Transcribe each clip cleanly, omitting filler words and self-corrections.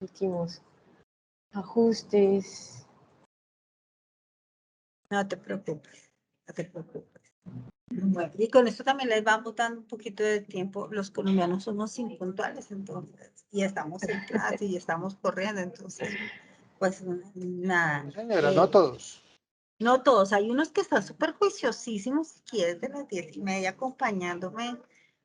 últimos ajustes. No te preocupes, no te preocupes. Bueno, y con esto también les va botando un poquito de tiempo. Los colombianos somos impuntuales, entonces, y estamos en clase y estamos corriendo, entonces, pues nada. Señora, no todos. No todos, hay unos que están súper juiciosísimos, si quieres, de las 10:30 acompañándome,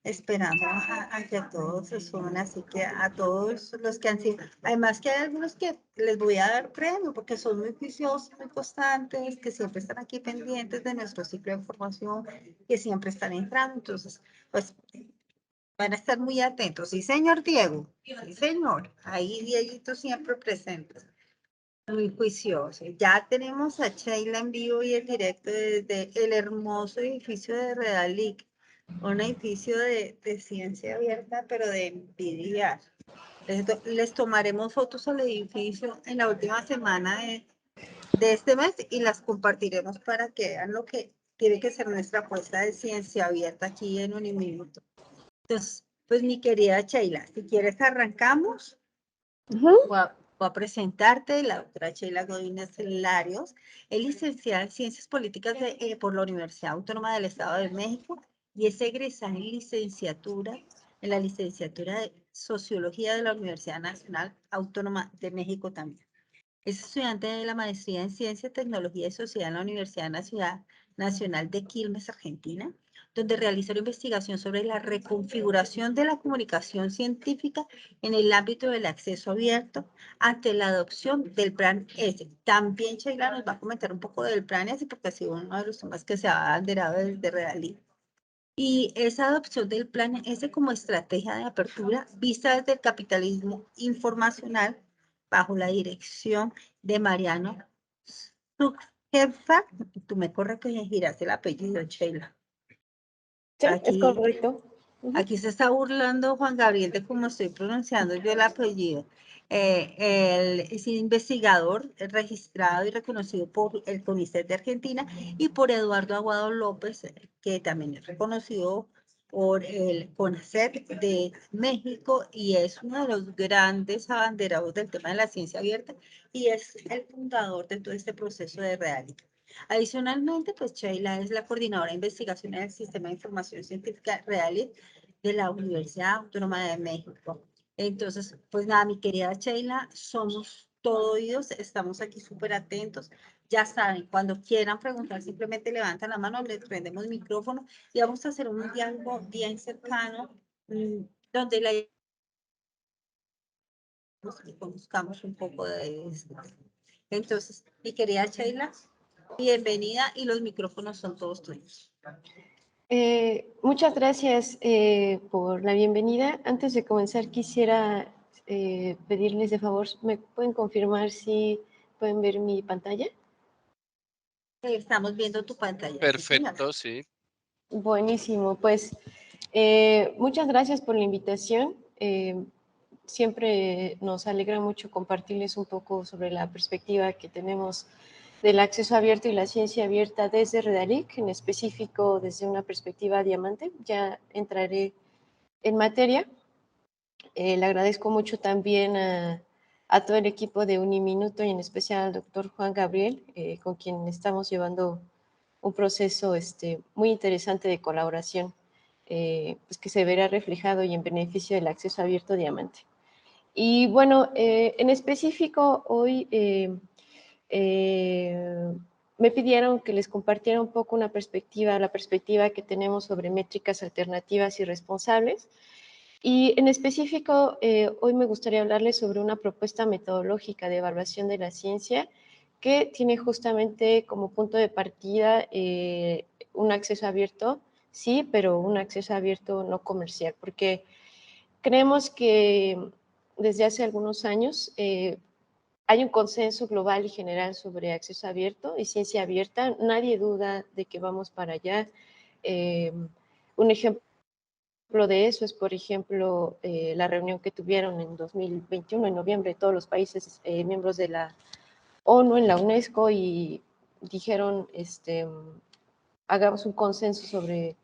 esperando a que todos se sumen, así que a todos los que han sido, además que hay algunos que les voy a dar premio, porque son muy juiciosos, muy constantes, que siempre están aquí pendientes de nuestro ciclo de formación, que siempre están entrando, entonces, pues, van a estar muy atentos. Sí, señor Diego, sí, señor, ahí Dieguito siempre presente. Muy juicioso. Ya tenemos a Sheila en vivo y en directo desde el hermoso edificio de Redalic, un edificio de ciencia abierta, pero de envidiar. Les tomaremos fotos al edificio en la última semana de este mes y las compartiremos para que vean lo que tiene que ser nuestra apuesta de ciencia abierta aquí en Uniminuto. Entonces, pues mi querida Sheila, si quieres arrancamos. Voy a presentarte, la doctora Sheila Godínez Larios, es licenciada en Ciencias Políticas por la Universidad Autónoma del Estado de México y es egresada en la licenciatura de Sociología de la Universidad Nacional Autónoma de México también. Es estudiante de la maestría en Ciencia, Tecnología y Sociedad en la Universidad Nacional de Quilmes, Argentina, donde realiza una investigación sobre la reconfiguración de la comunicación científica en el ámbito del acceso abierto ante la adopción del Plan S. También Sheila nos va a comentar un poco del Plan S, porque ha sido uno de los temas que se ha abanderado desde Redalí. Y esa adopción del Plan S como estrategia de apertura vista desde el capitalismo informacional bajo la dirección de Mariano Zuckerberg. Tú me corregirás el apellido, Sheila. Sí, Aquí, es correcto. aquí se está burlando Juan Gabriel de cómo estoy pronunciando yo el apellido. Él es investigador registrado y reconocido por el CONICET de Argentina y por Eduardo Aguado López, que también es reconocido por el CONICET de México y es uno de los grandes abanderados del tema de la ciencia abierta y es el fundador de todo este proceso de realidad. Adicionalmente, pues Sheila es la coordinadora de investigación en el Sistema de Información Científica Realit de la Universidad Autónoma de México. Entonces, pues nada, mi querida Sheila, somos todo oídos, estamos aquí súper atentos. Ya saben, cuando quieran preguntar, simplemente levantan la mano, les prendemos el micrófono y vamos a hacer un diálogo bien cercano, donde la que conozcamos un poco de esto. Entonces, mi querida Sheila, bienvenida y los micrófonos son todos tuyos. Muchas gracias por la bienvenida. Antes de comenzar, quisiera pedirles de favor, ¿me pueden confirmar si pueden ver mi pantalla? Estamos viendo tu pantalla. Perfecto, sí. Buenísimo, pues muchas gracias por la invitación. Siempre nos alegra mucho compartirles un poco sobre la perspectiva que tenemos del acceso abierto y la ciencia abierta desde Redalic, en específico desde una perspectiva diamante. Ya entraré en materia. Le agradezco mucho también a todo el equipo de Uniminuto y en especial al doctor Juan Gabriel, con quien estamos llevando un proceso muy interesante de colaboración, pues que se verá reflejado y en beneficio del acceso abierto diamante. Y bueno, en específico hoy me pidieron que les compartiera un poco la perspectiva que tenemos sobre métricas alternativas y responsables. Y en específico, hoy me gustaría hablarles sobre una propuesta metodológica de evaluación de la ciencia que tiene justamente como punto de partida un acceso abierto, sí, pero un acceso abierto no comercial, porque creemos que desde hace algunos años hay un consenso global y general sobre acceso abierto y ciencia abierta. Nadie duda de que vamos para allá. Un ejemplo de eso es, por ejemplo, la reunión que tuvieron en 2021, en noviembre, todos los países miembros de la ONU en la UNESCO y dijeron, hagamos un consenso sobre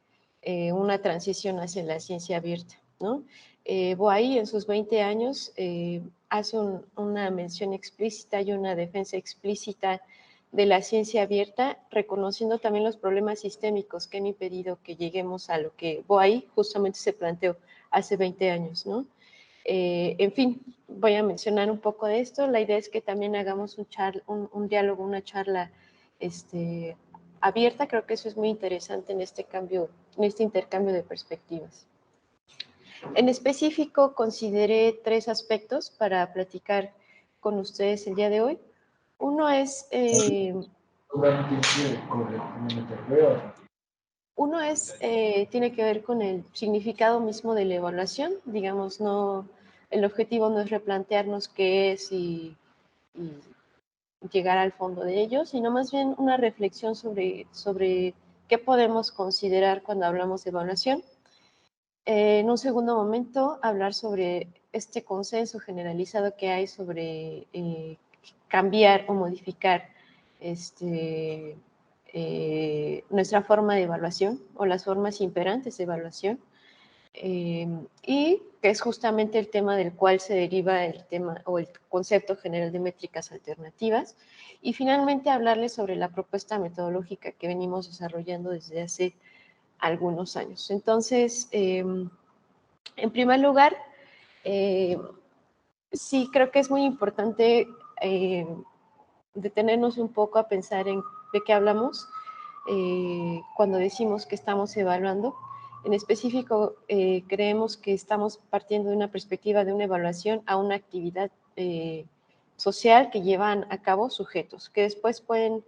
una transición hacia la ciencia abierta, ¿no? Boahí en sus 20 años hace una mención explícita y una defensa explícita de la ciencia abierta, reconociendo también los problemas sistémicos que han impedido que lleguemos a lo que Boay justamente se planteó hace 20 años, ¿no? En fin, voy a mencionar un poco de esto. La idea es que también hagamos un diálogo, una charla abierta. Creo que eso es muy interesante en este intercambio de perspectivas. En específico, consideré 3 aspectos para platicar con ustedes el día de hoy. Uno es tiene que ver con el significado mismo de la evaluación. Digamos, el objetivo no es replantearnos qué es y llegar al fondo de ello, sino más bien una reflexión sobre qué podemos considerar cuando hablamos de evaluación. En un segundo momento, hablar sobre este consenso generalizado que hay sobre cambiar o modificar nuestra forma de evaluación o las formas imperantes de evaluación, y que es justamente el tema del cual se deriva el tema o el concepto general de métricas alternativas. Y finalmente hablarles sobre la propuesta metodológica que venimos desarrollando desde hace algunos años. Entonces, en primer lugar, sí creo que es muy importante detenernos un poco a pensar en de qué hablamos cuando decimos que estamos evaluando. En específico, creemos que estamos partiendo de una perspectiva de una evaluación a una actividad social que llevan a cabo sujetos, que después pueden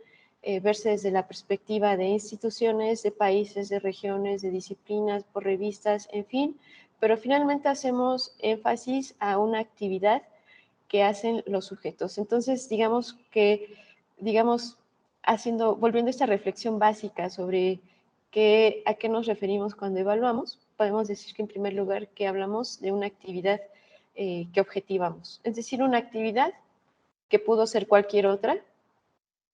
verse desde la perspectiva de instituciones, de países, de regiones, de disciplinas, por revistas, en fin, pero finalmente hacemos énfasis a una actividad que hacen los sujetos. Entonces, volviendo a esta reflexión básica sobre a qué nos referimos cuando evaluamos, podemos decir que en primer lugar que hablamos de una actividad que objetivamos, es decir, una actividad que pudo ser cualquier otra,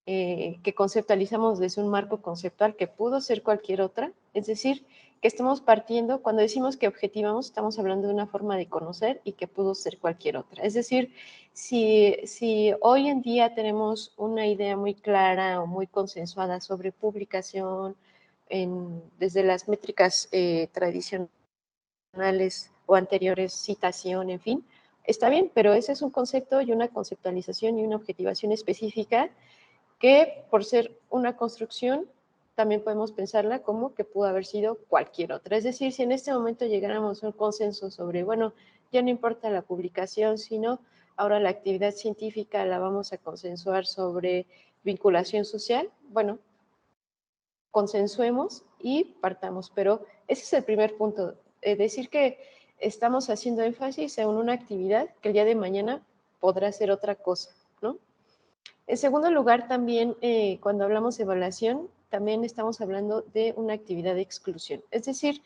que conceptualizamos desde un marco conceptual que pudo ser cualquier otra, es decir, que estamos partiendo, cuando decimos que objetivamos, estamos hablando de una forma de conocer y que pudo ser cualquier otra. Es decir, si hoy en día tenemos una idea muy clara o muy consensuada sobre publicación, desde las métricas tradicionales o anteriores, citación, en fin, está bien, pero ese es un concepto y una conceptualización y una objetivación específica que por ser una construcción también podemos pensarla como que pudo haber sido cualquier otra. Es decir, si en este momento llegáramos a un consenso sobre, bueno, ya no importa la publicación, sino ahora la actividad científica la vamos a consensuar sobre vinculación social, bueno, consensuemos y partamos. Pero ese es el primer punto, decir que estamos haciendo énfasis en una actividad que el día de mañana podrá ser otra cosa, ¿no? En segundo lugar, también cuando hablamos de evaluación, también estamos hablando de una actividad de exclusión. Es decir,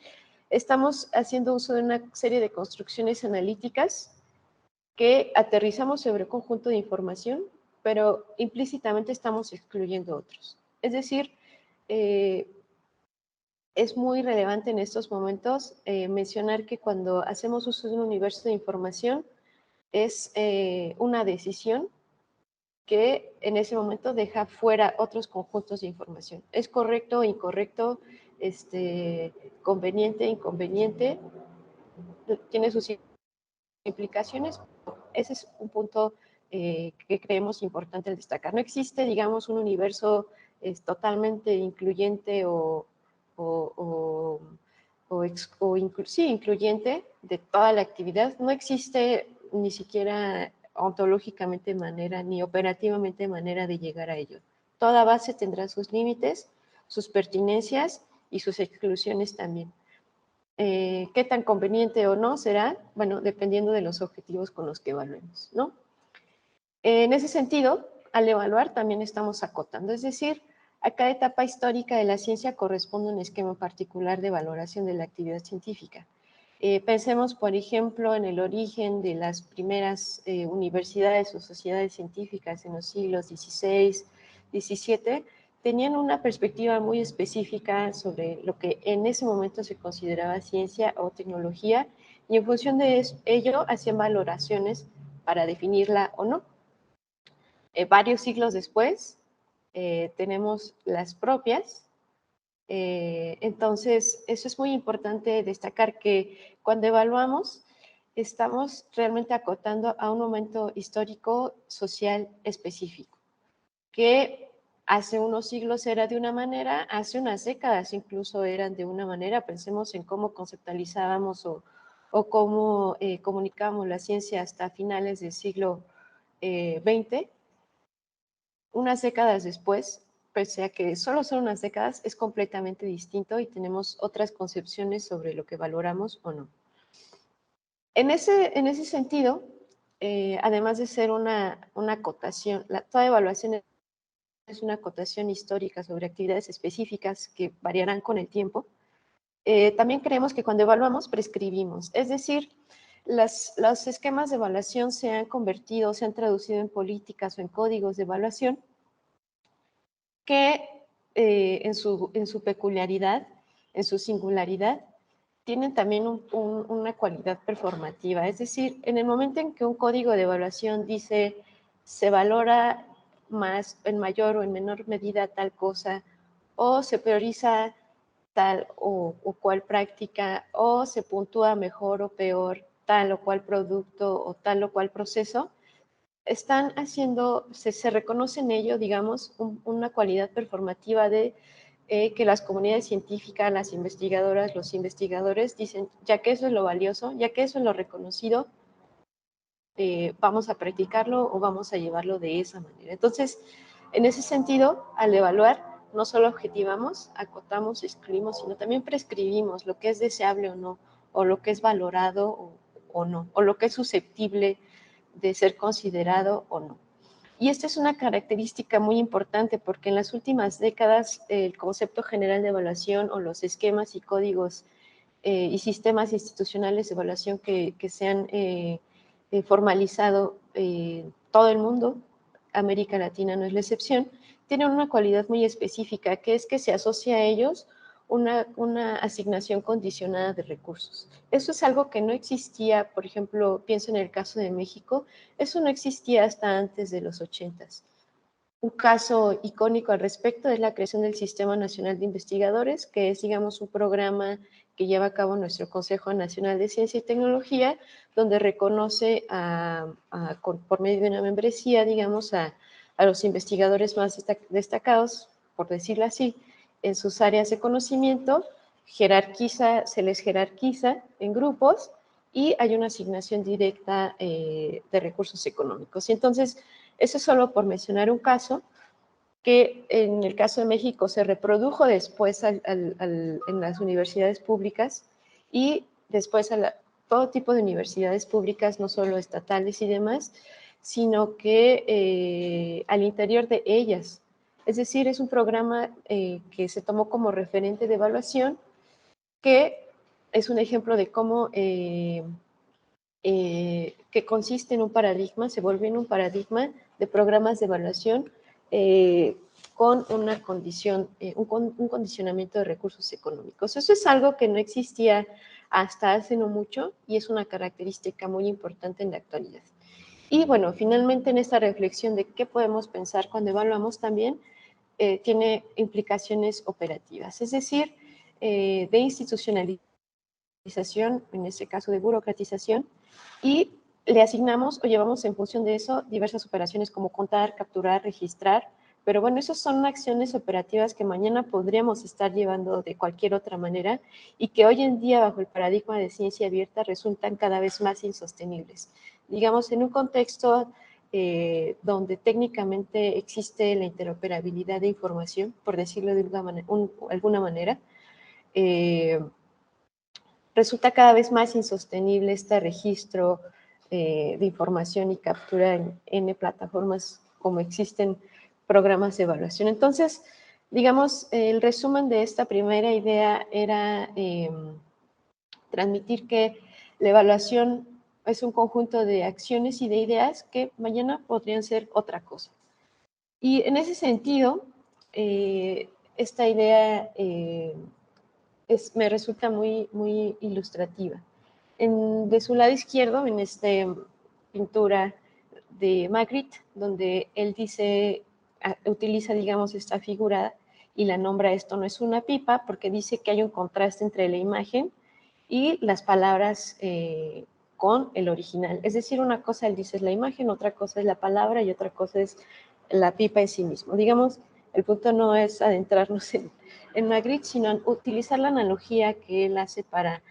estamos haciendo uso de una serie de construcciones analíticas que aterrizamos sobre un conjunto de información, pero implícitamente estamos excluyendo otros. Es decir, es muy relevante en estos momentos mencionar que cuando hacemos uso de un universo de información es una decisión que en ese momento deja fuera otros conjuntos de información. ¿Es correcto o incorrecto? ¿Conveniente, inconveniente? Tiene sus implicaciones. Ese es un punto que creemos importante destacar. No existe, digamos, un universo totalmente incluyente sí, incluyente de toda la actividad. No existe ni siquiera ontológicamente manera, ni operativamente manera de llegar a ello. Toda base tendrá sus límites, sus pertinencias y sus exclusiones también. ¿Qué tan conveniente o no será? Bueno, dependiendo de los objetivos con los que evaluemos, ¿no? En ese sentido, al evaluar también estamos acotando, es decir, a cada etapa histórica de la ciencia corresponde un esquema particular de valoración de la actividad científica. Pensemos, por ejemplo, en el origen de las primeras universidades o sociedades científicas en los siglos XVI, XVII, tenían una perspectiva muy específica sobre lo que en ese momento se consideraba ciencia o tecnología, y en función de ello hacían valoraciones para definirla o no. Varios siglos después, tenemos las propias. Entonces, eso es muy importante destacar, que cuando evaluamos, estamos realmente acotando a un momento histórico social específico, que hace unos siglos era de una manera, hace unas décadas incluso eran de una manera. Pensemos en cómo conceptualizábamos o cómo comunicábamos la ciencia hasta finales del siglo XX. Unas décadas después, pese a que solo son unas décadas, es completamente distinto y tenemos otras concepciones sobre lo que valoramos o no. En ese sentido, además de ser una acotación, toda evaluación es una acotación histórica sobre actividades específicas que variarán con el tiempo. También creemos que cuando evaluamos, prescribimos. Es decir, los esquemas de evaluación se han convertido, se han traducido en políticas o en códigos de evaluación que en su peculiaridad, en su singularidad, tienen también una cualidad performativa. Es decir, en el momento en que un código de evaluación dice se valora más, en mayor o en menor medida tal cosa, o se prioriza tal o cual práctica, o se puntúa mejor o peor tal o cual producto o tal o cual proceso, están haciendo, se reconoce en ello, digamos, una cualidad performativa de que las comunidades científicas, las investigadoras, los investigadores dicen, ya que eso es lo valioso, ya que eso es lo reconocido, vamos a practicarlo o vamos a llevarlo de esa manera. Entonces, en ese sentido, al evaluar, no solo objetivamos, acotamos, excluimos, sino también prescribimos lo que es deseable o no, o lo que es valorado o no, o lo que es susceptible de ser considerado o no. Y esta es una característica muy importante porque en las últimas décadas el concepto general de evaluación o los esquemas y códigos y sistemas institucionales de evaluación que se han formalizado todo el mundo, América Latina no es la excepción, tienen una cualidad muy específica, que es que se asocia a ellos una asignación condicionada de recursos. Eso es algo que no existía, por ejemplo, pienso en el caso de México, eso no existía hasta antes de los 80s. Un caso icónico al respecto es la creación del Sistema Nacional de Investigadores, que es, digamos, un programa que lleva a cabo nuestro Consejo Nacional de Ciencia y Tecnología, donde reconoce por medio de una membresía, digamos, a los investigadores más destacados, por decirlo así, en sus áreas de conocimiento, se les jerarquiza en grupos y hay una asignación directa de recursos económicos. Y entonces, eso es solo por mencionar un caso que en el caso de México se reprodujo después en las universidades públicas y después todo tipo de universidades públicas, no solo estatales y demás, sino que al interior de ellas. Es decir, es un programa que se tomó como referente de evaluación, que es un ejemplo de cómo que consiste en un paradigma, se vuelve en un paradigma de programas de evaluación con una condición, un condicionamiento de recursos económicos. Eso es algo que no existía hasta hace no mucho y es una característica muy importante en la actualidad. Y bueno, finalmente en esta reflexión de qué podemos pensar cuando evaluamos también, tiene implicaciones operativas, es decir, de institucionalización, en este caso de burocratización, y le asignamos o llevamos en función de eso diversas operaciones como contar, capturar, registrar, pero bueno, esas son acciones operativas que mañana podríamos estar llevando de cualquier otra manera y que hoy en día bajo el paradigma de ciencia abierta resultan cada vez más insostenibles. Digamos, en un contexto donde técnicamente existe la interoperabilidad de información, por decirlo de alguna manera, resulta cada vez más insostenible este registro de información y captura en N plataformas como existen programas de evaluación. Entonces, digamos, el resumen de esta primera idea era transmitir que la evaluación es un conjunto de acciones y de ideas que mañana podrían ser otra cosa. Y en ese sentido, esta idea me resulta muy, muy ilustrativa. De su lado izquierdo, en este pintura de Magritte, donde él dice, utiliza, digamos, esta figura y la nombra esto no es una pipa, porque dice que hay un contraste entre la imagen y las palabras con el original. Es decir, una cosa él dice es la imagen, otra cosa es la palabra y otra cosa es la pipa en sí mismo. Digamos, el punto no es adentrarnos en Magritte, sino utilizar la analogía que él hace para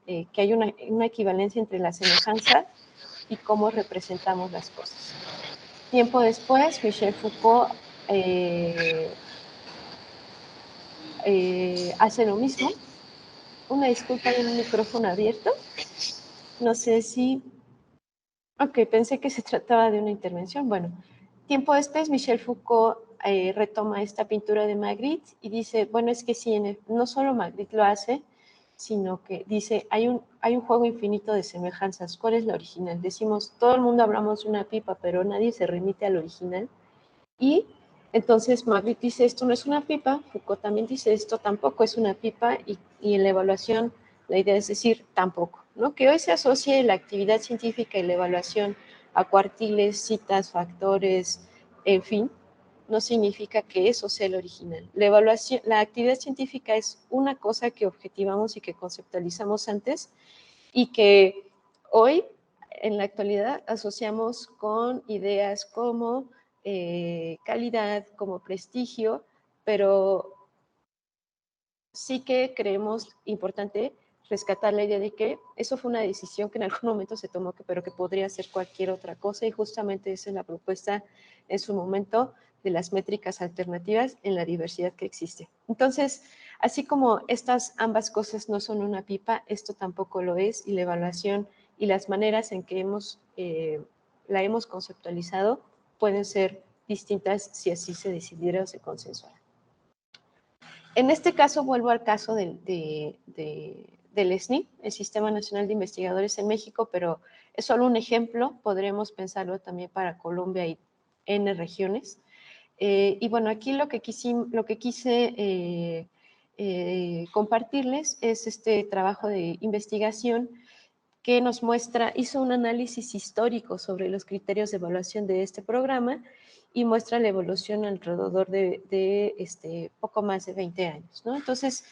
que hay una equivalencia entre la semejanza y cómo representamos las cosas. Tiempo después, Michel Foucault hace lo mismo. Una disculpa, hay un micrófono abierto. No sé si... Ok, pensé que se trataba de una intervención. Bueno, tiempo después, Michel Foucault retoma esta pintura de Magritte y dice, bueno, es que sí, no solo Magritte lo hace, sino que dice, hay un juego infinito de semejanzas. ¿Cuál es la original? Decimos, todo el mundo hablamos de una pipa, pero nadie se remite al original. Y entonces Magritte dice, esto no es una pipa, Foucault también dice, esto tampoco es una pipa, y en la evaluación la idea es decir, tampoco, ¿no? Que hoy se asocie la actividad científica y la evaluación a cuartiles, citas, factores, en fin, no significa que eso sea el original. La evaluación, la actividad científica es una cosa que objetivamos y que conceptualizamos antes y que hoy, en la actualidad, asociamos con ideas como calidad, como prestigio, pero sí que creemos importante rescatar la idea de que eso fue una decisión que en algún momento se tomó, pero que podría ser cualquier otra cosa, y justamente esa es la propuesta en su momento de las métricas alternativas en la diversidad que existe. Entonces, así como estas ambas cosas no son una pipa, esto tampoco lo es, y la evaluación y las maneras en que la hemos conceptualizado pueden ser distintas si así se decidiera o se consensuara. En este caso, vuelvo al caso del SNI, el Sistema Nacional de Investigadores en México, pero es solo un ejemplo, podremos pensarlo también para Colombia y N regiones. Y bueno, aquí lo que quise compartirles es este trabajo de investigación que nos muestra, hizo un análisis histórico sobre los criterios de evaluación de este programa y muestra la evolución alrededor de poco más de 20 años, ¿no? Entonces,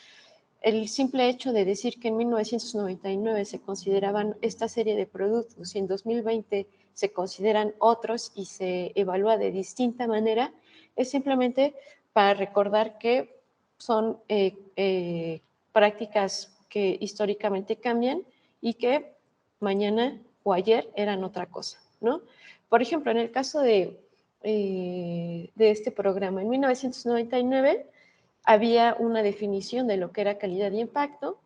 el simple hecho de decir que en 1999 se consideraban esta serie de productos y en 2020 se consideran otros y se evalúa de distinta manera, es simplemente para recordar que son prácticas que históricamente cambian y que mañana o ayer eran otra cosa, ¿no? Por ejemplo, en el caso de este programa, en 1999 había una definición de lo que era calidad y impacto,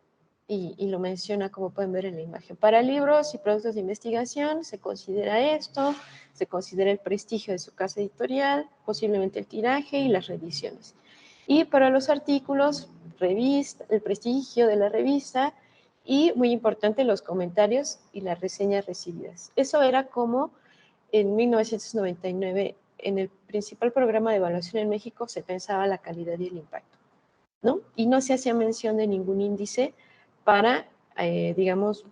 y lo menciona, como pueden ver en la imagen. Para libros y productos de investigación se considera esto, se considera el prestigio de su casa editorial, posiblemente el tiraje y las reediciones. Y para los artículos, revista, el prestigio de la revista y, muy importante, los comentarios y las reseñas recibidas. Eso era como en 1999, en el principal programa de evaluación en México, se pensaba la calidad y el impacto, ¿no? Y no se hacía mención de ningún índice para, digamos,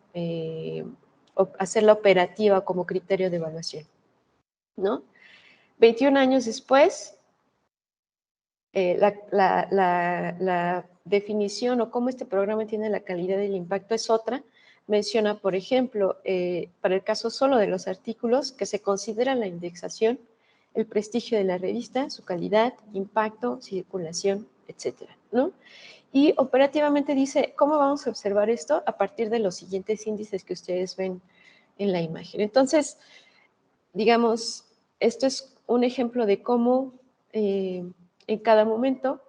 hacerla operativa como criterio de evaluación, ¿no? 21 años después, la definición o cómo este programa tiene la calidad y el impacto es otra. Menciona, por ejemplo, para el caso solo de los artículos, que se considera la indexación, el prestigio de la revista, su calidad, impacto, circulación, etcétera, ¿no? Y operativamente dice, ¿cómo vamos a observar esto? A partir de los siguientes índices que ustedes ven en la imagen. Entonces, digamos, esto es un ejemplo de cómo en cada momento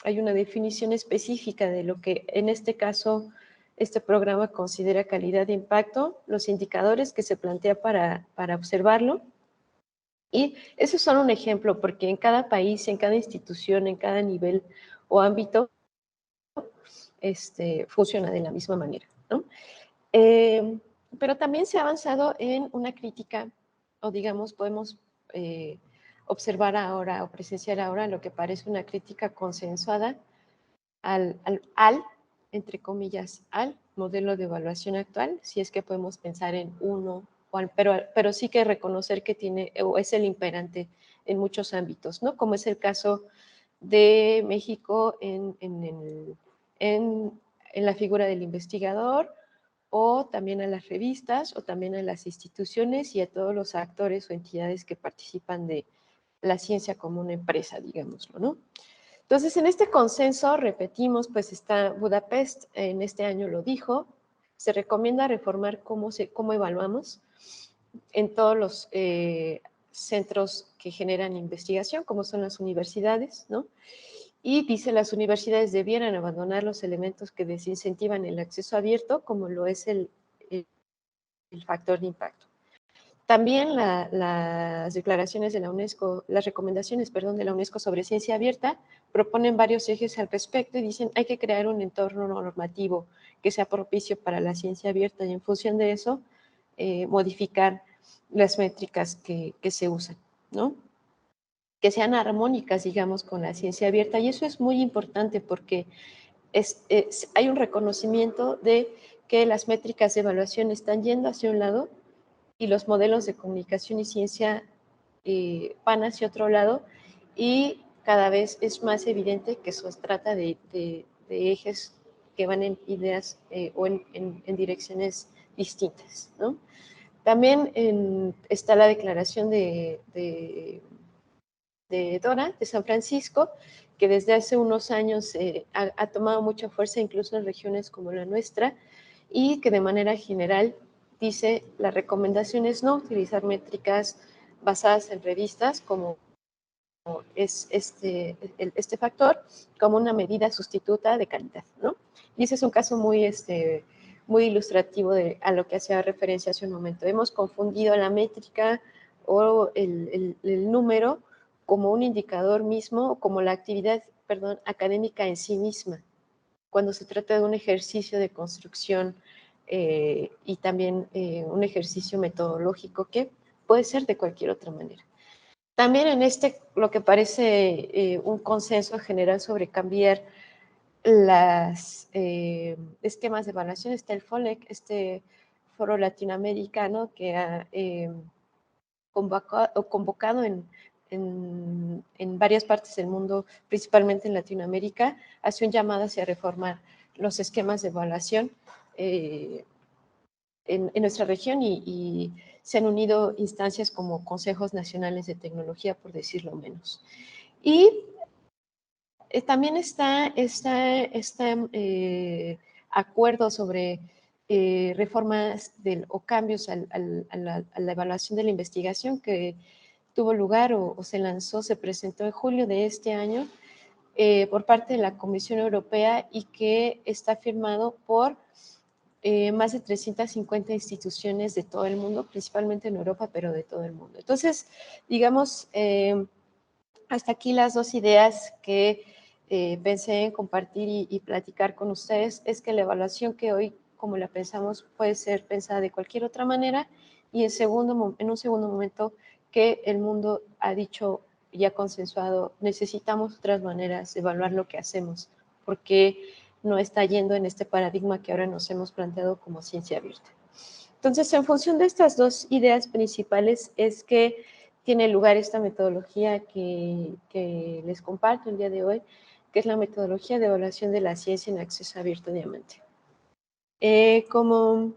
hay una definición específica de lo que en este caso este programa considera calidad de impacto, los indicadores que se plantea para observarlo. Y eso es solo un ejemplo, porque en cada país, en cada institución, en cada nivel o ámbito, funciona de la misma manera, ¿no? Pero también se ha avanzado en una crítica, o digamos, podemos observar ahora o presenciar ahora lo que parece una crítica consensuada al, entre comillas, al modelo de evaluación actual, si es que podemos pensar en uno Juan, pero sí que reconocer que tiene, o es el imperante en muchos ámbitos, ¿no? Como es el caso de México en la figura del investigador, o también a las revistas, o también a las instituciones y a todos los actores o entidades que participan de la ciencia como una empresa, digámoslo, ¿no? Entonces, en este consenso, repetimos, pues está Budapest, en este año lo dijo, se recomienda reformar cómo evaluamos en todos los centros que generan investigación, como son las universidades, ¿no? Y dice, las universidades debieran abandonar los elementos que desincentivan el acceso abierto, como lo es el factor de impacto. También las declaraciones de la UNESCO, las recomendaciones, perdón, de la UNESCO sobre ciencia abierta proponen varios ejes al respecto y dicen hay que crear un entorno normativo que sea propicio para la ciencia abierta y en función de eso modificar las métricas que se usan, ¿no? Que sean armónicas, digamos, con la ciencia abierta y eso es muy importante porque hay un reconocimiento de que las métricas de evaluación están yendo hacia un lado y los modelos de comunicación y ciencia van hacia otro lado y cada vez es más evidente que se trata de ejes que van en ideas o en direcciones distintas, ¿no? También está la declaración de Dora, de San Francisco, que desde hace unos años ha tomado mucha fuerza incluso en regiones como la nuestra y que de manera general dice la recomendación es no utilizar métricas basadas en revistas como es este factor como una medida sustituta de calidad, ¿no? Y ese es un caso muy ilustrativo a lo que hacía referencia hace un momento. Hemos confundido la métrica o el número como un indicador mismo o como la actividad, perdón, académica en sí misma, cuando se trata de un ejercicio de construcción y también un ejercicio metodológico que puede ser de cualquier otra manera. También en lo que parece un consenso general sobre cambiar los esquemas de evaluación, está el FOLEC, este foro latinoamericano que ha convocado en varias partes del mundo, principalmente en Latinoamérica, hace un llamado hacia reformar los esquemas de evaluación en nuestra región y se han unido instancias como consejos nacionales de tecnología, por decirlo menos. Y también está acuerdo sobre reformas o cambios a la evaluación de la investigación que tuvo lugar o se lanzó, se presentó en julio de este año por parte de la Comisión Europea y que está firmado por más de 350 instituciones de todo el mundo, principalmente en Europa, pero de todo el mundo. Entonces, digamos, hasta aquí las dos ideas que pensé en compartir y platicar con ustedes, es que la evaluación que hoy, como la pensamos, puede ser pensada de cualquier otra manera y en un segundo momento que el mundo ha dicho y ha consensuado, necesitamos otras maneras de evaluar lo que hacemos, porque no está yendo en este paradigma que ahora nos hemos planteado como ciencia abierta. Entonces, en función de estas dos ideas principales es que tiene lugar esta metodología que les comparto el día de hoy, que es la metodología de evaluación de la ciencia en acceso abierto diamante. Como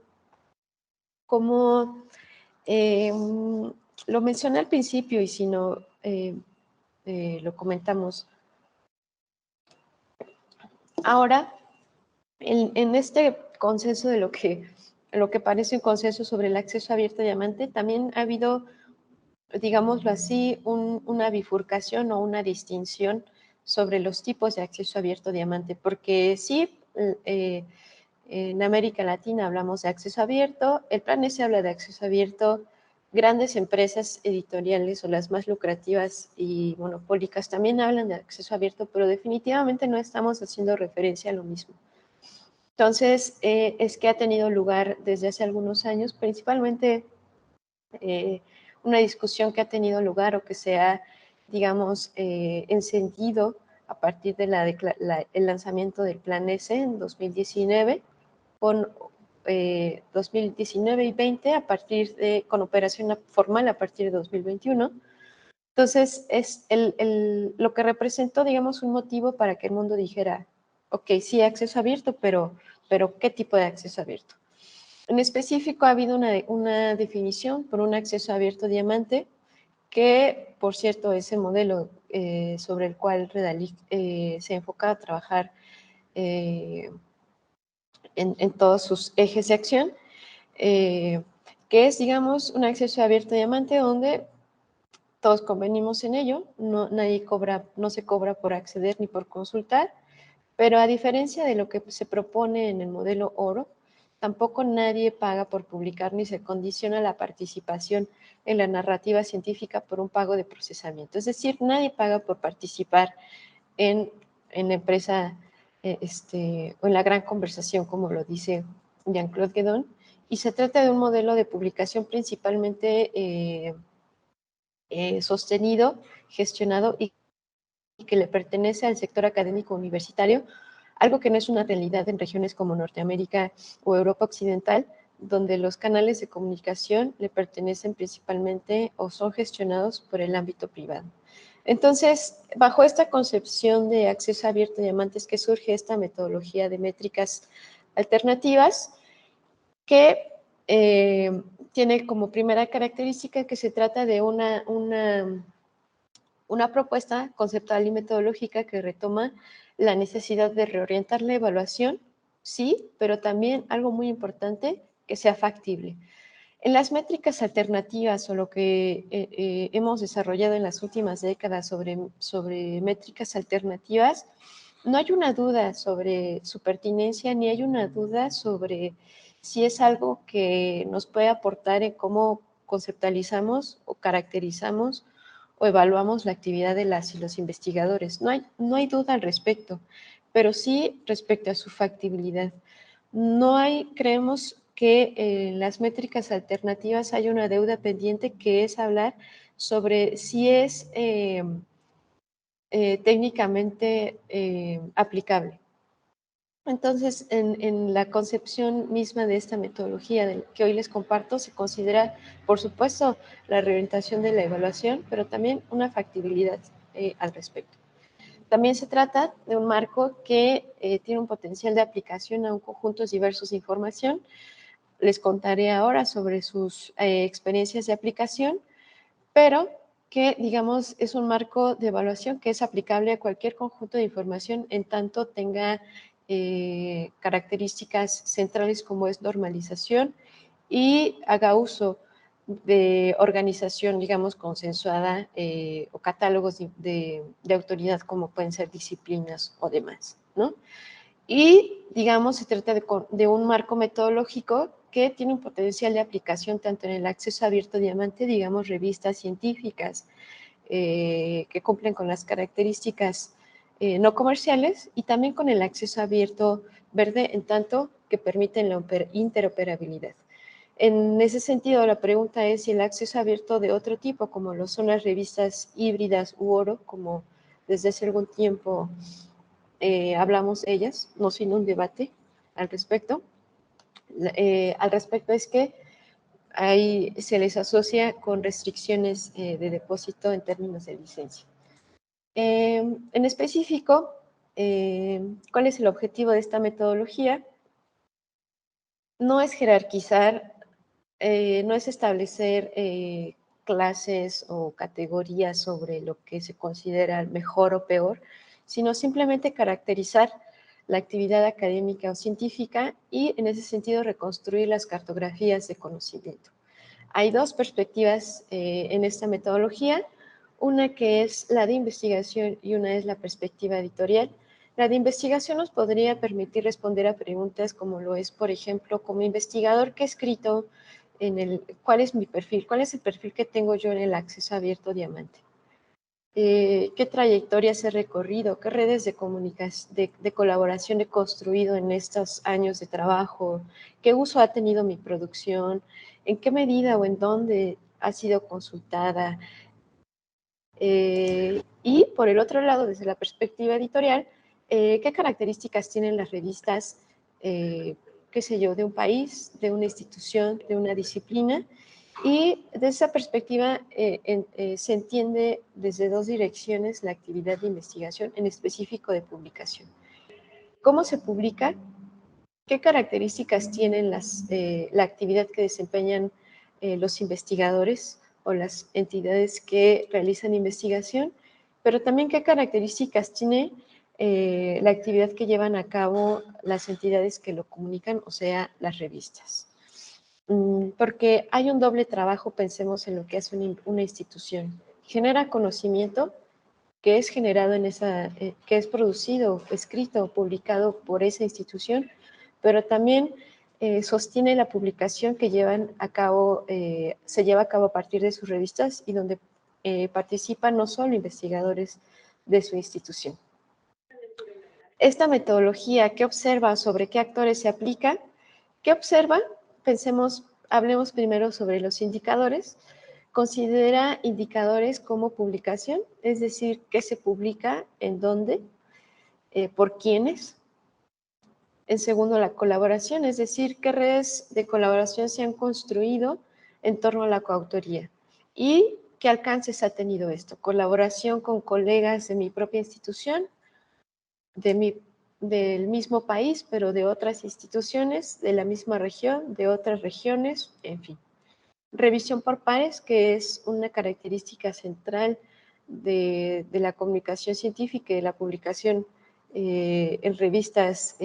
lo mencioné al principio y si no lo comentamos ahora, en este consenso de lo que parece un consenso sobre el acceso abierto a diamante, también ha habido, digámoslo así, una bifurcación o una distinción sobre los tipos de acceso abierto a diamante, porque sí, en América Latina hablamos de acceso abierto, el Plan S habla de acceso abierto, grandes empresas editoriales o las más lucrativas y monopólicas también hablan de acceso abierto, pero definitivamente no estamos haciendo referencia a lo mismo. Entonces, es que ha tenido lugar desde hace algunos años, principalmente una discusión que ha tenido lugar o que se ha, digamos, encendido a partir de el lanzamiento del Plan S en 2019, con 2019 y 20 con operación formal a partir de 2021. Entonces, es lo que representó, digamos, un motivo para que el mundo dijera, ok, sí, acceso abierto, pero ¿qué tipo de acceso abierto? En específico, ha habido una definición por un acceso abierto diamante, que, por cierto, es el modelo sobre el cual Redalic se enfoca a trabajar en todos sus ejes de acción, que es, digamos, un acceso abierto diamante donde todos convenimos en ello, no se cobra por acceder ni por consultar, pero a diferencia de lo que se propone en el modelo oro, tampoco nadie paga por publicar ni se condiciona la participación en la narrativa científica por un pago de procesamiento. Es decir, nadie paga por participar en la empresa o en la gran conversación, como lo dice Jean-Claude Guédon, y se trata de un modelo de publicación principalmente sostenido, gestionado y que le pertenece al sector académico universitario, algo que no es una realidad en regiones como Norteamérica o Europa Occidental, donde los canales de comunicación le pertenecen principalmente o son gestionados por el ámbito privado. Entonces, bajo esta concepción de acceso abierto diamantes que surge esta metodología de métricas alternativas que tiene como primera característica que se trata de una propuesta conceptual y metodológica que retoma la necesidad de reorientar la evaluación, sí, pero también algo muy importante, que sea factible. En las métricas alternativas o lo que hemos desarrollado en las últimas décadas sobre métricas alternativas, no hay una duda sobre su pertinencia ni hay una duda sobre si es algo que nos puede aportar en cómo conceptualizamos o caracterizamos o evaluamos la actividad de las y los investigadores. No hay duda al respecto, pero sí respecto a su factibilidad. Creemos que en las métricas alternativas hay una deuda pendiente que es hablar sobre si es técnicamente aplicable. Entonces, en la concepción misma de esta metodología que hoy les comparto, se considera, por supuesto, la reorientación de la evaluación, pero también una factibilidad al respecto. También se trata de un marco que tiene un potencial de aplicación a un conjunto diversos de información. Les contaré ahora sobre sus experiencias de aplicación, pero que, digamos, es un marco de evaluación que es aplicable a cualquier conjunto de información en tanto tenga características centrales como es normalización y haga uso de organización, digamos, consensuada o catálogos de autoridad como pueden ser disciplinas o demás, ¿no? Y, digamos, se trata de un marco metodológico que tiene un potencial de aplicación tanto en el acceso abierto diamante, digamos, revistas científicas que cumplen con las características no comerciales y también con el acceso abierto verde en tanto que permiten la interoperabilidad. En ese sentido, la pregunta es si el acceso abierto de otro tipo, como lo son las revistas híbridas u oro, como desde hace algún tiempo hablamos ellas, no sin un debate al respecto. Al respecto es que se les asocia con restricciones de depósito en términos de licencia. En específico, ¿cuál es el objetivo de esta metodología? No es jerarquizar, no es establecer clases o categorías sobre lo que se considera mejor o peor, sino simplemente caracterizar la actividad académica o científica y, en ese sentido, reconstruir las cartografías de conocimiento. Hay dos perspectivas en esta metodología, una que es la de investigación y una es la perspectiva editorial. La de investigación nos podría permitir responder a preguntas como lo es, por ejemplo, como investigador que he escrito ¿cuál es mi perfil? ¿Cuál es el perfil que tengo yo en el acceso abierto diamante? ¿Qué trayectorias he recorrido? ¿Qué redes de comunicación, de colaboración he construido en estos años de trabajo? ¿Qué uso ha tenido mi producción? ¿En qué medida o en dónde ha sido consultada? Y por el otro lado, desde la perspectiva editorial, ¿qué características tienen las revistas qué sé yo, de un país, de una institución, de una disciplina, y desde esa perspectiva se entiende desde dos direcciones la actividad de investigación, en específico de publicación. ¿Cómo se publica? ¿Qué características tienen la actividad que desempeñan los investigadores o las entidades que realizan investigación? Pero también qué características tiene la actividad que llevan a cabo las entidades que lo comunican, o sea, las revistas. Porque hay un doble trabajo, pensemos en lo que hace una institución. Genera conocimiento que es generado en que es producido, escrito o publicado por esa institución, pero también sostiene la publicación que se lleva a cabo a partir de sus revistas y donde participan no solo investigadores de su institución. Esta metodología, ¿qué observa? ¿Sobre qué actores se aplica? ¿Qué observa? Hablemos primero sobre los indicadores. Considera indicadores como publicación, es decir, qué se publica, en dónde, por quiénes. En segundo, la colaboración, es decir, qué redes de colaboración se han construido en torno a la coautoría y qué alcances ha tenido esto. Colaboración con colegas de mi propia institución, del mismo país, pero de otras instituciones, de la misma región, de otras regiones, en fin. Revisión por pares, que es una característica central de la comunicación científica y de la publicación en revistas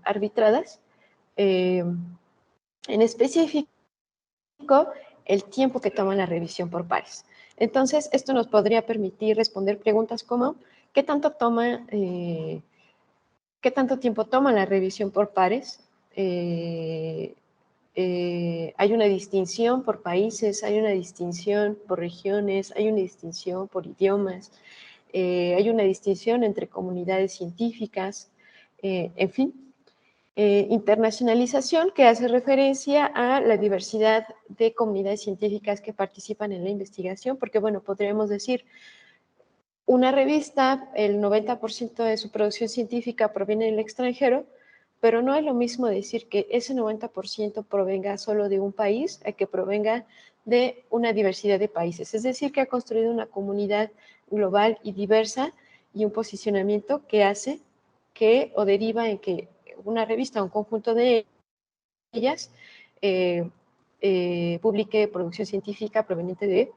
arbitradas. En específico, el tiempo que toma la revisión por pares. Entonces, esto nos podría permitir responder preguntas como ¿qué tanto tiempo toma la revisión por pares? Hay una distinción por países, hay una distinción por regiones, hay una distinción por idiomas, hay una distinción entre comunidades científicas, en fin. Internacionalización, que hace referencia a la diversidad de comunidades científicas que participan en la investigación, porque, bueno, podríamos decir, una revista, el 90% de su producción científica proviene del extranjero, pero no es lo mismo decir que ese 90% provenga solo de un país a que provenga de una diversidad de países. Es decir, que ha construido una comunidad global y diversa y un posicionamiento que hace que o deriva en que una revista, un conjunto de ellas, publique producción científica proveniente de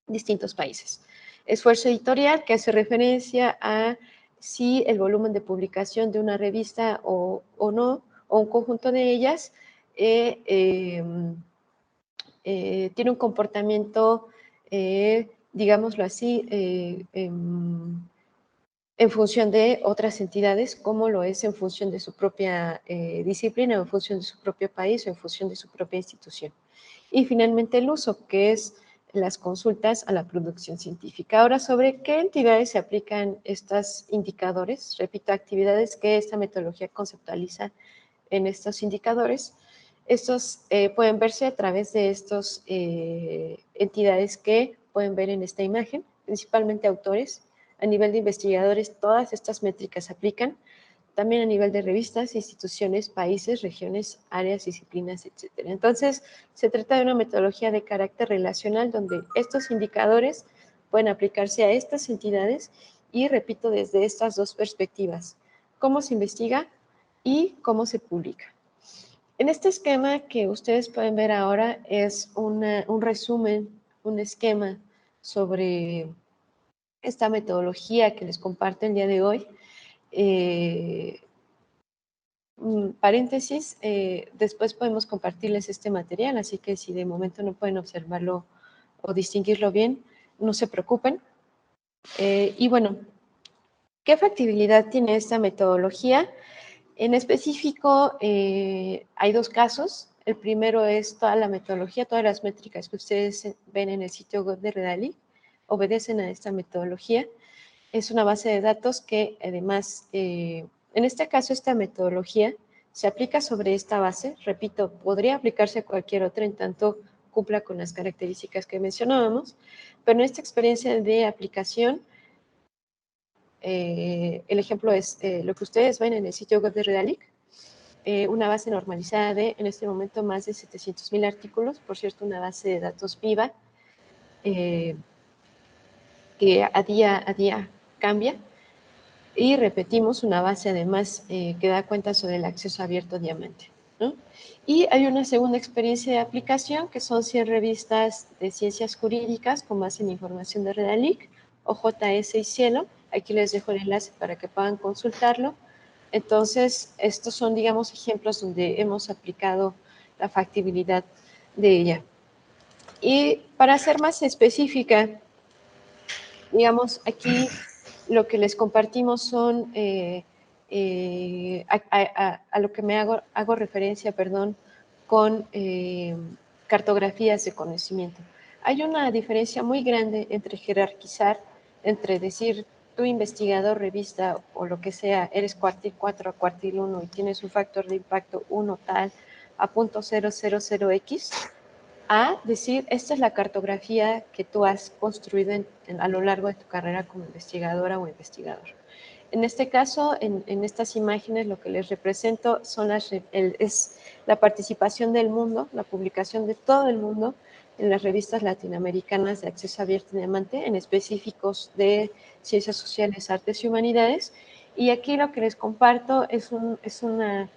distintos países. Esfuerzo editorial, que hace referencia a si el volumen de publicación de una revista o no, o un conjunto de ellas, tiene un comportamiento, digámoslo así, en función de otras entidades, como lo es en función de su propia disciplina, en función de su propio país o en función de su propia institución. Y finalmente el uso, que es las consultas a la producción científica. Ahora, ¿sobre qué entidades se aplican estos indicadores? Repito, actividades que esta metodología conceptualiza en estos indicadores. Estos pueden verse a través de estas entidades que pueden ver en esta imagen, principalmente autores. A nivel de investigadores, todas estas métricas se aplican. También a nivel de revistas, instituciones, países, regiones, áreas, disciplinas, etc. Entonces, se trata de una metodología de carácter relacional donde estos indicadores pueden aplicarse a estas entidades y, repito, desde estas dos perspectivas, cómo se investiga y cómo se publica. En este esquema que ustedes pueden ver ahora es un resumen, un esquema sobre esta metodología que les comparto el día de hoy. Paréntesis, después podemos compartirles este material, así que si de momento no pueden observarlo o distinguirlo bien, no se preocupen. Y bueno, ¿qué factibilidad tiene esta metodología? En específico, hay dos casos. El primero es toda la metodología, todas las métricas que ustedes ven en el sitio web de Redalic obedecen a esta metodología. Es una base de datos que además, en este caso, esta metodología se aplica sobre esta base. Repito, podría aplicarse a cualquier otra en tanto cumpla con las características que mencionábamos, pero en esta experiencia de aplicación, el ejemplo es lo que ustedes ven en el sitio web de Redalic. una base normalizada de, en este momento, más de 700,000 artículos, por cierto, una base de datos viva, que a día cambia, y repetimos, una base además que da cuenta sobre el acceso abierto diamante, ¿no? Y hay una segunda experiencia de aplicación, que son 100 revistas de ciencias jurídicas con base en información de Redalic, OJS y Cielo. Aquí les dejo el enlace para que puedan consultarlo. Entonces, estos son, digamos, ejemplos donde hemos aplicado la factibilidad de ella. Y para ser más específica, digamos, aquí lo que les compartimos son, a lo que me hago referencia, perdón, con cartografías de conocimiento. Hay una diferencia muy grande entre jerarquizar, entre decir, tú investigador, revista o lo que sea, eres cuartil 4 a cuartil 1 y tienes un factor de impacto 1 tal a .000x, a decir, esta es la cartografía que tú has construido a lo largo de tu carrera como investigadora o investigador. En este caso, en estas imágenes, lo que les represento son es la participación del mundo, la publicación de todo el mundo en las revistas latinoamericanas de acceso abierto y diamante, en específicos de ciencias sociales, artes y humanidades. Y aquí lo que les comparto es una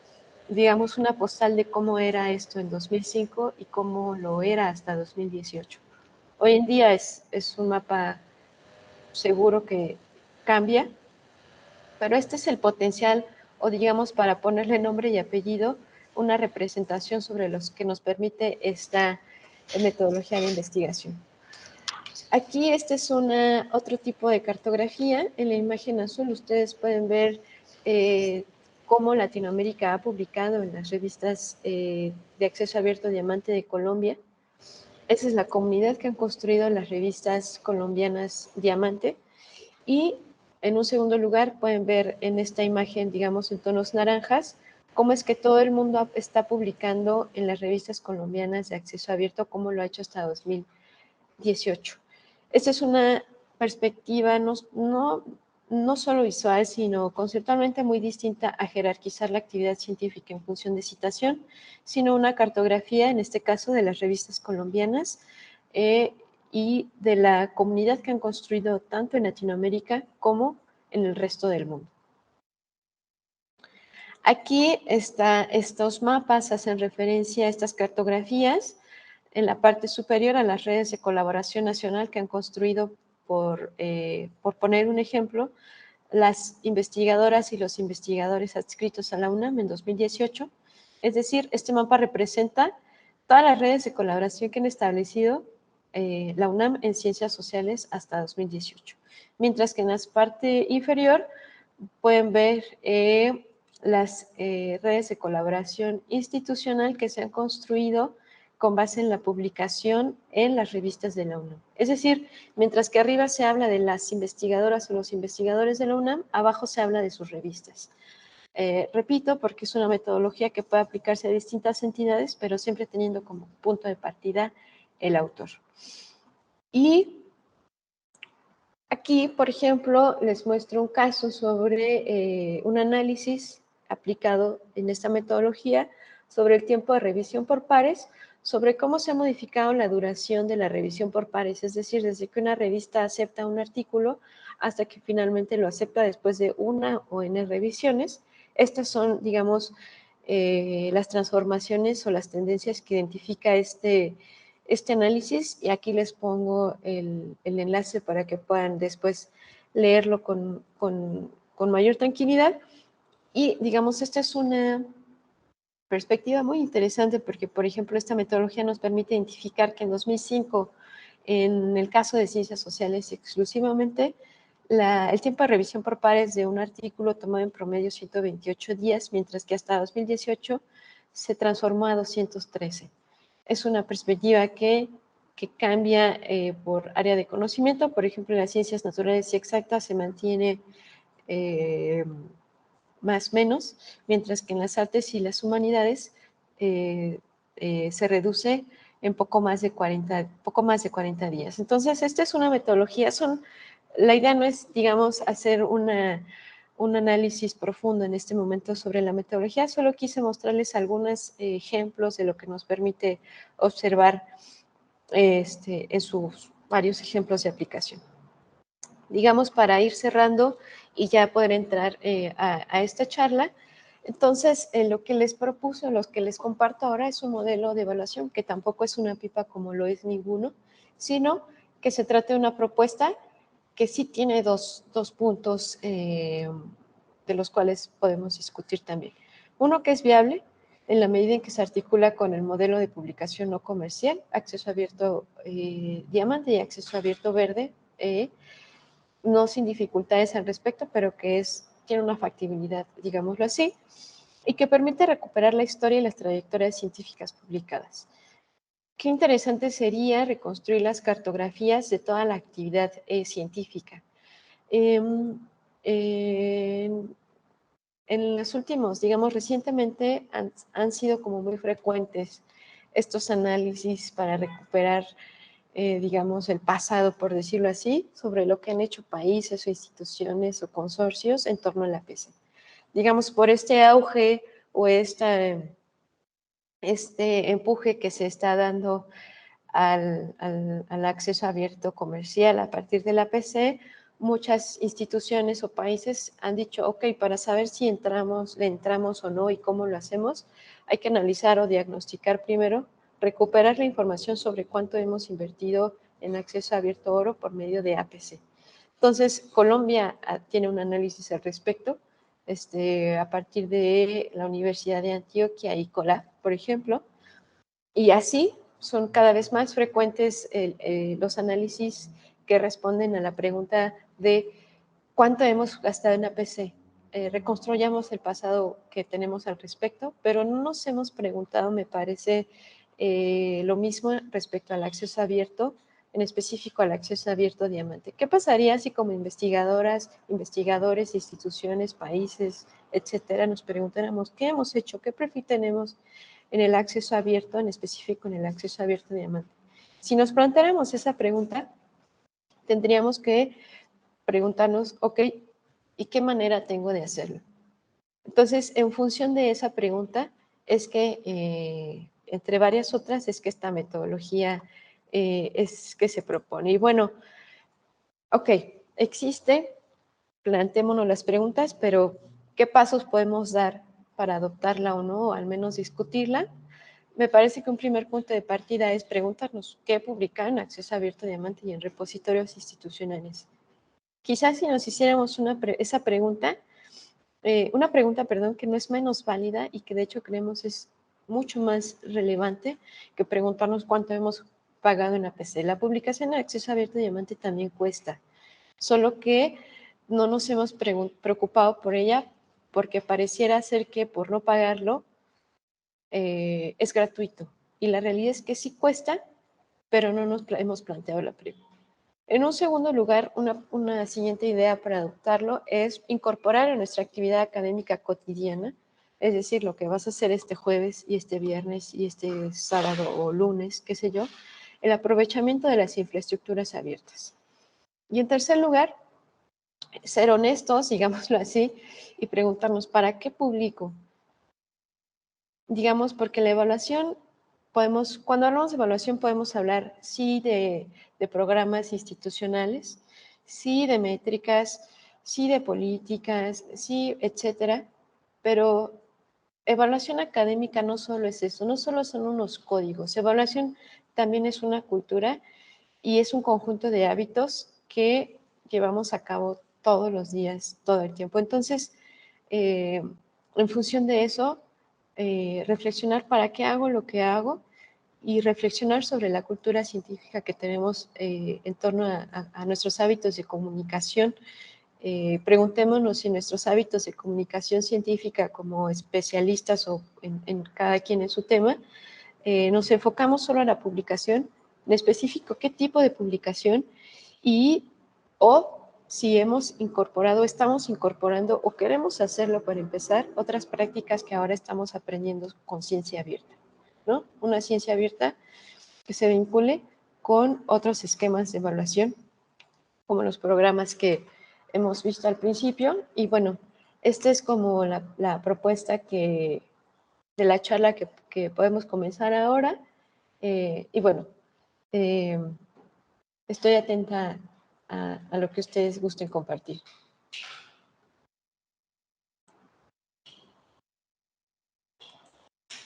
digamos, una postal de cómo era esto en 2005 y cómo lo era hasta 2018. Hoy en día es un mapa seguro que cambia, pero este es el potencial, o digamos, para ponerle nombre y apellido, una representación sobre los que nos permite esta metodología de investigación. Aquí este es otro tipo de cartografía. En la imagen azul ustedes pueden ver cómo Latinoamérica ha publicado en las revistas de acceso abierto Diamante de Colombia. Esa es la comunidad que han construido las revistas colombianas Diamante. Y en un segundo lugar pueden ver en esta imagen, digamos en tonos naranjas, cómo es que todo el mundo está publicando en las revistas colombianas de acceso abierto, como lo ha hecho hasta 2018. Esta es una perspectiva no solo visual, sino conceptualmente muy distinta a jerarquizar la actividad científica en función de citación, sino una cartografía, en este caso, de las revistas colombianas y de la comunidad que han construido tanto en Latinoamérica como en el resto del mundo. Aquí estos mapas hacen referencia a estas cartografías en la parte superior a las redes de colaboración nacional que han construido, por poner un ejemplo, las investigadoras y los investigadores adscritos a la UNAM en 2018. Es decir, este mapa representa todas las redes de colaboración que han establecido la UNAM en ciencias sociales hasta 2018. Mientras que en la parte inferior pueden ver las redes de colaboración institucional que se han construido con base en la publicación en las revistas de la UNAM. Es decir, mientras que arriba se habla de las investigadoras o los investigadores de la UNAM, abajo se habla de sus revistas. Repito, porque es una metodología que puede aplicarse a distintas entidades, pero siempre teniendo como punto de partida el autor. Y aquí, por ejemplo, les muestro un caso sobre un análisis aplicado en esta metodología sobre el tiempo de revisión por pares, sobre cómo se ha modificado la duración de la revisión por pares, es decir, desde que una revista acepta un artículo hasta que finalmente lo acepta después de una o n revisiones. Estas son, digamos, las transformaciones o las tendencias que identifica este análisis, y aquí les pongo el enlace para que puedan después leerlo con mayor tranquilidad. Y digamos, esta es una perspectiva muy interesante porque, por ejemplo, esta metodología nos permite identificar que en 2005, en el caso de ciencias sociales exclusivamente, el tiempo de revisión por pares de un artículo tomaba en promedio 128 días, mientras que hasta 2018 se transformó a 213. Es una perspectiva que cambia por área de conocimiento. Por ejemplo, en las ciencias naturales y exactas se mantiene más o menos, mientras que en las artes y las humanidades se reduce en poco más de 40 días. Entonces, esta es una metodología. La idea no es, digamos, hacer una un análisis profundo en este momento sobre la metodología, solo quise mostrarles algunos ejemplos de lo que nos permite observar en sus varios ejemplos de aplicación. Digamos, para ir cerrando y ya poder entrar a esta charla, entonces lo que les propuso, lo que les comparto ahora es un modelo de evaluación que tampoco es una pipa como lo es ninguno, sino que se trata de una propuesta que sí tiene dos puntos de los cuales podemos discutir también. Uno que es viable en la medida en que se articula con el modelo de publicación no comercial, acceso abierto diamante y acceso abierto verde, no sin dificultades al respecto, pero que tiene una factibilidad, digámoslo así, y que permite recuperar la historia y las trayectorias científicas publicadas. Qué interesante sería reconstruir las cartografías de toda la actividad científica. En los últimos, digamos, recientemente han sido como muy frecuentes estos análisis para recuperar, digamos, el pasado, por decirlo así, sobre lo que han hecho países o instituciones o consorcios en torno a la PC. Digamos, por este auge o este empuje que se está dando al acceso abierto comercial a partir de la PC, muchas instituciones o países han dicho, ok, para saber si le entramos o no y cómo lo hacemos, hay que analizar o diagnosticar primero, recuperar la información sobre cuánto hemos invertido en acceso abierto oro por medio de APC. Entonces, Colombia tiene un análisis al respecto, a partir de la Universidad de Antioquia y COLAF, por ejemplo, y así son cada vez más frecuentes los análisis que responden a la pregunta de cuánto hemos gastado en APC. Reconstruyamos el pasado que tenemos al respecto, pero no nos hemos preguntado, me parece, lo mismo respecto al acceso abierto, en específico al acceso abierto diamante. ¿Qué pasaría si como investigadoras, investigadores, instituciones, países, etcétera, nos preguntáramos qué hemos hecho, qué perfil tenemos en el acceso abierto, en específico en el acceso abierto diamante? Si nos planteáramos esa pregunta, tendríamos que preguntarnos, ok, ¿y qué manera tengo de hacerlo? Entonces, en función de esa pregunta, es que, entre varias otras, es que esta metodología es que se propone. Y bueno, ok, existe, planteémonos las preguntas, pero ¿qué pasos podemos dar para adoptarla o no, o al menos discutirla? Me parece que un primer punto de partida es preguntarnos qué publicar en acceso abierto diamante y en repositorios institucionales. Quizás si nos hiciéramos esa pregunta, una pregunta, perdón, que no es menos válida y que de hecho creemos es mucho más relevante que preguntarnos cuánto hemos pagado en APC. La publicación en acceso abierto diamante también cuesta, solo que no nos hemos preocupado por ella porque pareciera ser que por no pagarlo es gratuito. Y la realidad es que sí cuesta, pero no nos hemos planteado la pregunta. En un segundo lugar, una siguiente idea para adoptarlo es incorporar en nuestra actividad académica cotidiana, es decir, lo que vas a hacer este jueves y este viernes y este sábado o lunes, qué sé yo, el aprovechamiento de las infraestructuras abiertas. Y en tercer lugar, ser honestos, digámoslo así, y preguntarnos, ¿para qué publico? Digamos, porque la evaluación, cuando hablamos de evaluación podemos hablar sí de programas institucionales, sí de métricas, sí de políticas, sí, etcétera, pero evaluación académica no solo es eso, no solo son unos códigos, evaluación también es una cultura y es un conjunto de hábitos que llevamos a cabo todos los días, todo el tiempo. Entonces, en función de eso, reflexionar para qué hago lo que hago y reflexionar sobre la cultura científica que tenemos en torno a nuestros hábitos de comunicación. Preguntémonos si nuestros hábitos de comunicación científica como especialistas o en cada quien en su tema, nos enfocamos solo a la publicación, en específico qué tipo de publicación o si hemos incorporado, estamos incorporando o queremos hacerlo para empezar otras prácticas que ahora estamos aprendiendo con ciencia abierta, ¿no? Una ciencia abierta que se vincule con otros esquemas de evaluación, como los programas que hemos visto al principio. Y bueno, esta es como la propuesta de la charla que podemos comenzar ahora. Y bueno, estoy atenta a lo que ustedes gusten compartir.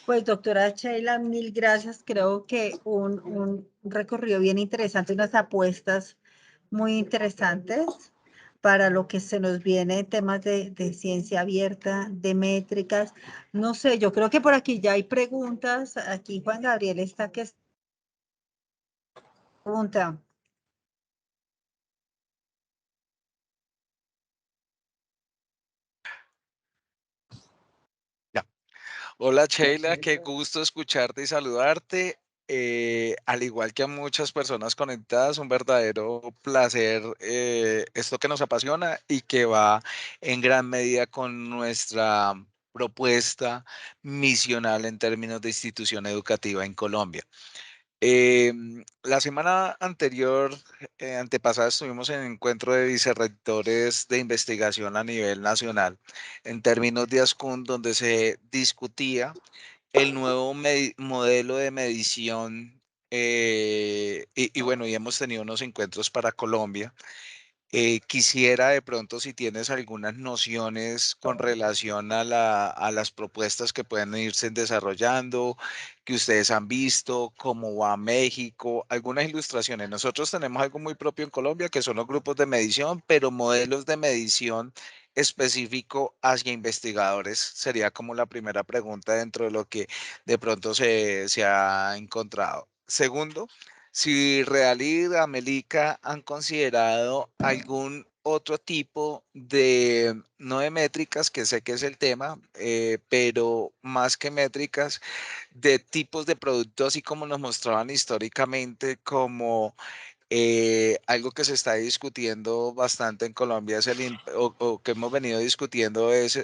Pues doctora Sheila, mil gracias. Creo que un recorrido bien interesante, unas apuestas muy interesantes para lo que se nos viene en temas de ciencia abierta, de métricas. No sé, yo creo que por aquí ya hay preguntas. Aquí Juan Gabriel está que pregunta. Ya. Hola Sheila, qué gusto escucharte y saludarte. Al igual que a muchas personas conectadas, un verdadero placer esto que nos apasiona y que va en gran medida con nuestra propuesta misional en términos de institución educativa en Colombia. La semana anterior, antepasada, estuvimos en encuentro de vicerrectores de investigación a nivel nacional en términos de ASCUN, donde se discutía el nuevo modelo de medición y bueno, y hemos tenido unos encuentros para Colombia. Quisiera de pronto si tienes algunas nociones con relación a las propuestas que pueden irse desarrollando, que ustedes han visto, cómo va México, algunas ilustraciones. Nosotros tenemos algo muy propio en Colombia, que son los grupos de medición, pero modelos de medición específico hacia investigadores sería como la primera pregunta dentro de lo que de pronto se ha encontrado. Segundo, si Realid, Amelica han considerado algún otro tipo de, no de métricas, que sé que es el tema, pero más que métricas, de tipos de productos, así como nos mostraban históricamente, como algo que se está discutiendo bastante en Colombia, es o que hemos venido discutiendo es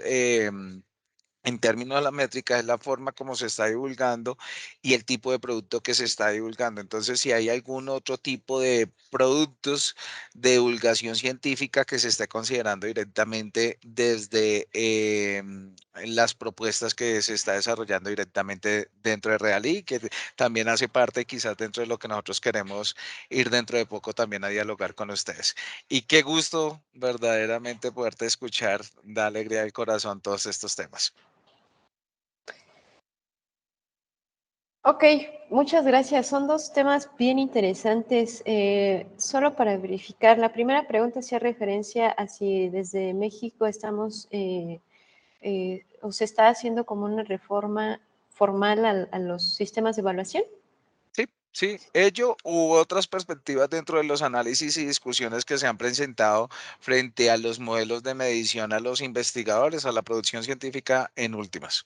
en términos de la métrica, es la forma como se está divulgando y el tipo de producto que se está divulgando. Entonces, si hay algún otro tipo de productos de divulgación científica que se esté considerando directamente desde las propuestas que se está desarrollando directamente dentro de Realí, que también hace parte quizás dentro de lo que nosotros queremos ir dentro de poco también a dialogar con ustedes. Y qué gusto verdaderamente poderte escuchar, da alegría del corazón todos estos temas. Ok, muchas gracias. Son dos temas bien interesantes. Solo para verificar, la primera pregunta hacía referencia a si desde México estamos o se está haciendo como una reforma formal a los sistemas de evaluación. Sí, sí, ello u otras perspectivas dentro de los análisis y discusiones que se han presentado frente a los modelos de medición a los investigadores, a la producción científica en últimas.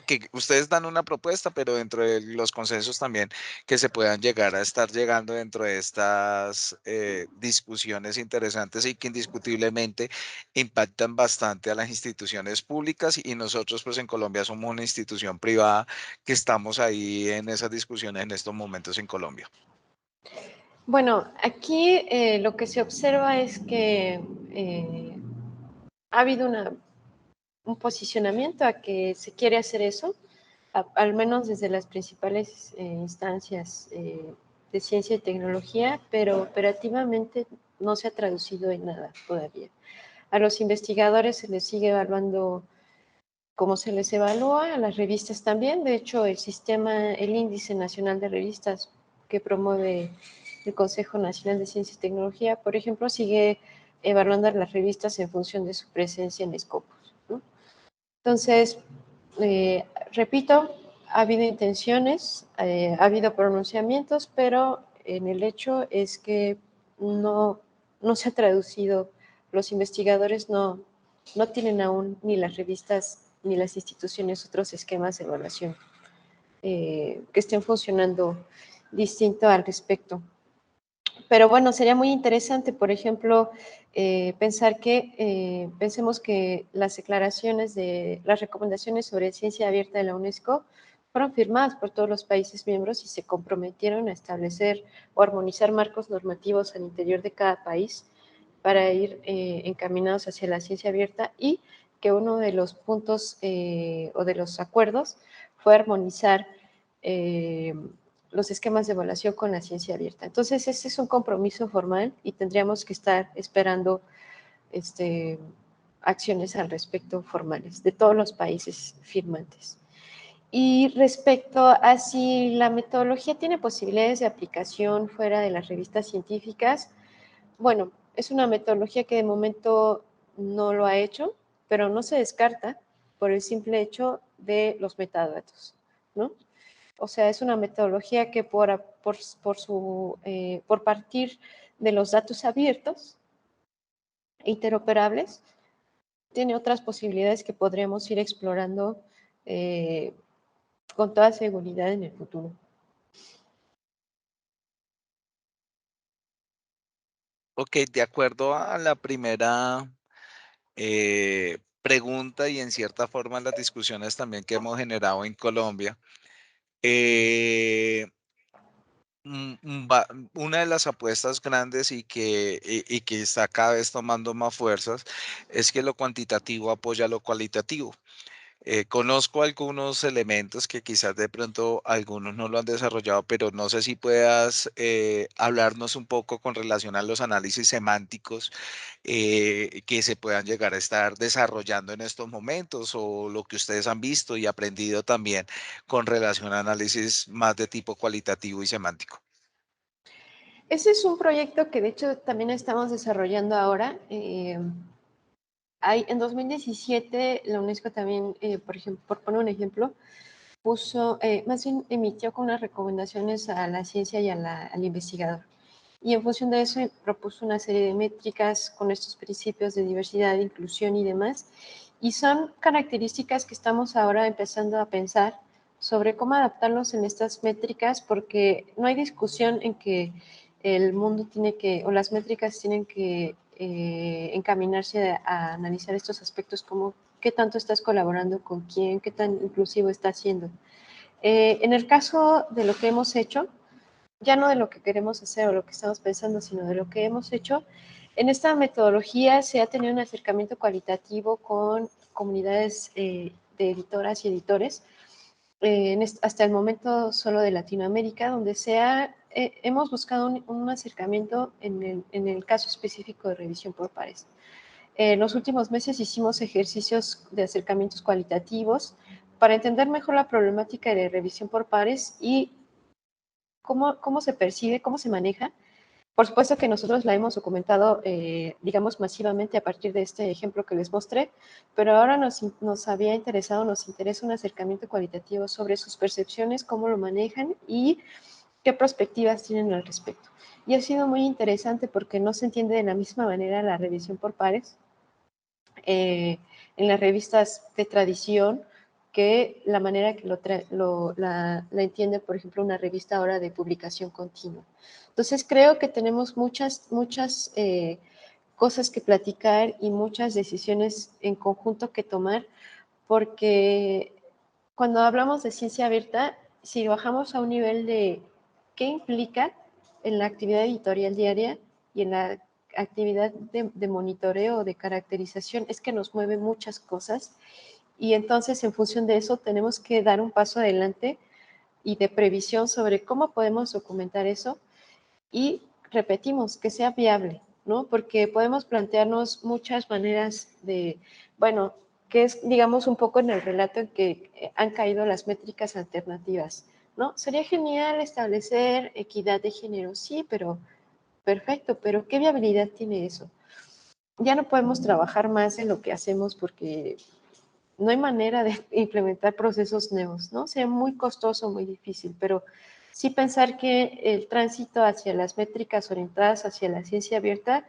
Que ustedes dan una propuesta, pero dentro de los consensos también que se puedan llegar a estar llegando dentro de estas discusiones interesantes y que indiscutiblemente impactan bastante a las instituciones públicas y nosotros pues en Colombia somos una institución privada que estamos ahí en esas discusiones en estos momentos en Colombia. Bueno, aquí lo que se observa es que ha habido un posicionamiento a que se quiere hacer eso, al menos desde las principales instancias de ciencia y tecnología, pero operativamente no se ha traducido en nada todavía. A los investigadores se les sigue evaluando como se les evalúa, a las revistas también. De hecho, el Índice Nacional de Revistas que promueve el Consejo Nacional de Ciencia y Tecnología, por ejemplo, sigue evaluando a las revistas en función de su presencia en Scopus, ¿no? Entonces, repito, ha habido intenciones, ha habido pronunciamientos, pero en el hecho es que no, no se ha traducido, los investigadores no tienen aún ni las revistas ni las instituciones otros esquemas de evaluación que estén funcionando distinto al respecto. Pero bueno, sería muy interesante, por ejemplo, pensemos que las declaraciones de las recomendaciones sobre ciencia abierta de la UNESCO fueron firmadas por todos los países miembros y se comprometieron a establecer o armonizar marcos normativos al interior de cada país para ir encaminados hacia la ciencia abierta, y que uno de los puntos o de los acuerdos fue armonizar los esquemas de evaluación con la ciencia abierta. Entonces, ese es un compromiso formal y tendríamos que estar esperando acciones al respecto formales de todos los países firmantes. Y respecto a si la metodología tiene posibilidades de aplicación fuera de las revistas científicas, bueno, es una metodología que de momento no lo ha hecho, pero no se descarta por el simple hecho de los metadatos, ¿no? O sea, es una metodología que por partir de los datos abiertos e interoperables, tiene otras posibilidades que podríamos ir explorando con toda seguridad en el futuro. Ok, de acuerdo a la primera pregunta y en cierta forma las discusiones también que hemos generado en Colombia, eh, una de las apuestas grandes y que está cada vez tomando más fuerzas es que lo cuantitativo apoya lo cualitativo. Conozco algunos elementos que quizás de pronto algunos no lo han desarrollado, pero no sé si puedas hablarnos un poco con relación a los análisis semánticos que se puedan llegar a estar desarrollando en estos momentos o lo que ustedes han visto y aprendido también con relación a análisis más de tipo cualitativo y semántico. Ese es un proyecto que de hecho también estamos desarrollando ahora. En 2017 la UNESCO también, por ejemplo, por poner un ejemplo, más bien emitió con unas recomendaciones a la ciencia y al investigador. Y en función de eso propuso una serie de métricas con estos principios de diversidad, inclusión y demás. Y son características que estamos ahora empezando a pensar sobre cómo adaptarlos en estas métricas, porque no hay discusión en que el mundo tiene que, o las métricas tienen que encaminarse a analizar estos aspectos como qué tanto estás colaborando con quién, qué tan inclusivo estás siendo. En el caso de lo que hemos hecho, ya no de lo que queremos hacer o lo que estamos pensando, sino de lo que hemos hecho, en esta metodología se ha tenido un acercamiento cualitativo con comunidades de editoras y editores, hasta el momento solo de Latinoamérica, donde hemos buscado un acercamiento en el caso específico de revisión por pares. En los últimos meses hicimos ejercicios de acercamientos cualitativos para entender mejor la problemática de revisión por pares y cómo se percibe, cómo se maneja. Por supuesto que nosotros la hemos documentado, digamos, masivamente a partir de este ejemplo que les mostré, pero ahora nos había interesado, nos interesa un acercamiento cualitativo sobre sus percepciones, cómo lo manejan y qué perspectivas tienen al respecto. Y ha sido muy interesante porque no se entiende de la misma manera la revisión por pares en las revistas de tradición que la manera que la entiende, por ejemplo, una revista ahora de publicación continua. Entonces, creo que tenemos muchas cosas que platicar y muchas decisiones en conjunto que tomar, porque cuando hablamos de ciencia abierta, si bajamos a un nivel de qué implica en la actividad editorial diaria y en la actividad de monitoreo, de caracterización, es que nos mueve muchas cosas y entonces en función de eso tenemos que dar un paso adelante y de previsión sobre cómo podemos documentar eso y repetimos, que sea viable, ¿no? Porque podemos plantearnos muchas maneras de, bueno, que es, digamos, un poco en el relato en que han caído las métricas alternativas, ¿no? Sería genial establecer equidad de género, sí, pero perfecto, pero ¿qué viabilidad tiene eso? Ya no podemos trabajar más en lo que hacemos porque no hay manera de implementar procesos nuevos, ¿no? Sería muy costoso, muy difícil, pero sí pensar que el tránsito hacia las métricas orientadas hacia la ciencia abierta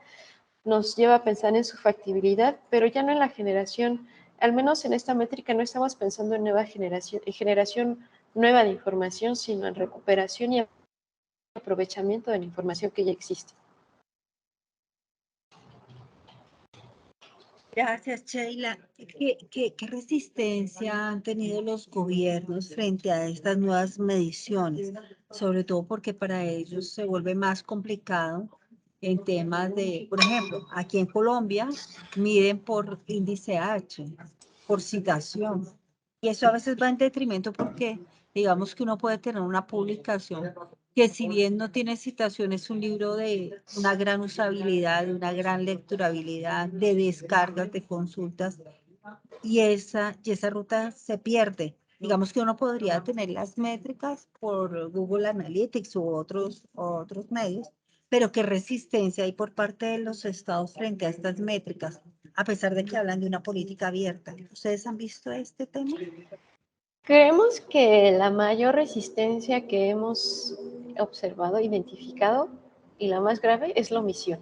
nos lleva a pensar en su factibilidad, pero ya no en la generación, al menos en esta métrica no estamos pensando en generación nueva de información, sino en recuperación y aprovechamiento de la información que ya existe. Gracias, Sheila. ¿Qué resistencia han tenido los gobiernos frente a estas nuevas mediciones? Sobre todo porque para ellos se vuelve más complicado en temas de, por ejemplo, aquí en Colombia miden por índice H, por citación. Y eso a veces va en detrimento porque digamos que uno puede tener una publicación que si bien no tiene citación, es un libro de una gran usabilidad, de una gran lecturabilidad, de descargas, de consultas, y esa ruta se pierde. Digamos que uno podría tener las métricas por Google Analytics u otros medios, pero qué resistencia hay por parte de los estados frente a estas métricas, a pesar de que hablan de una política abierta. ¿Ustedes han visto este tema? Creemos que la mayor resistencia que hemos observado, identificado, y la más grave es la omisión.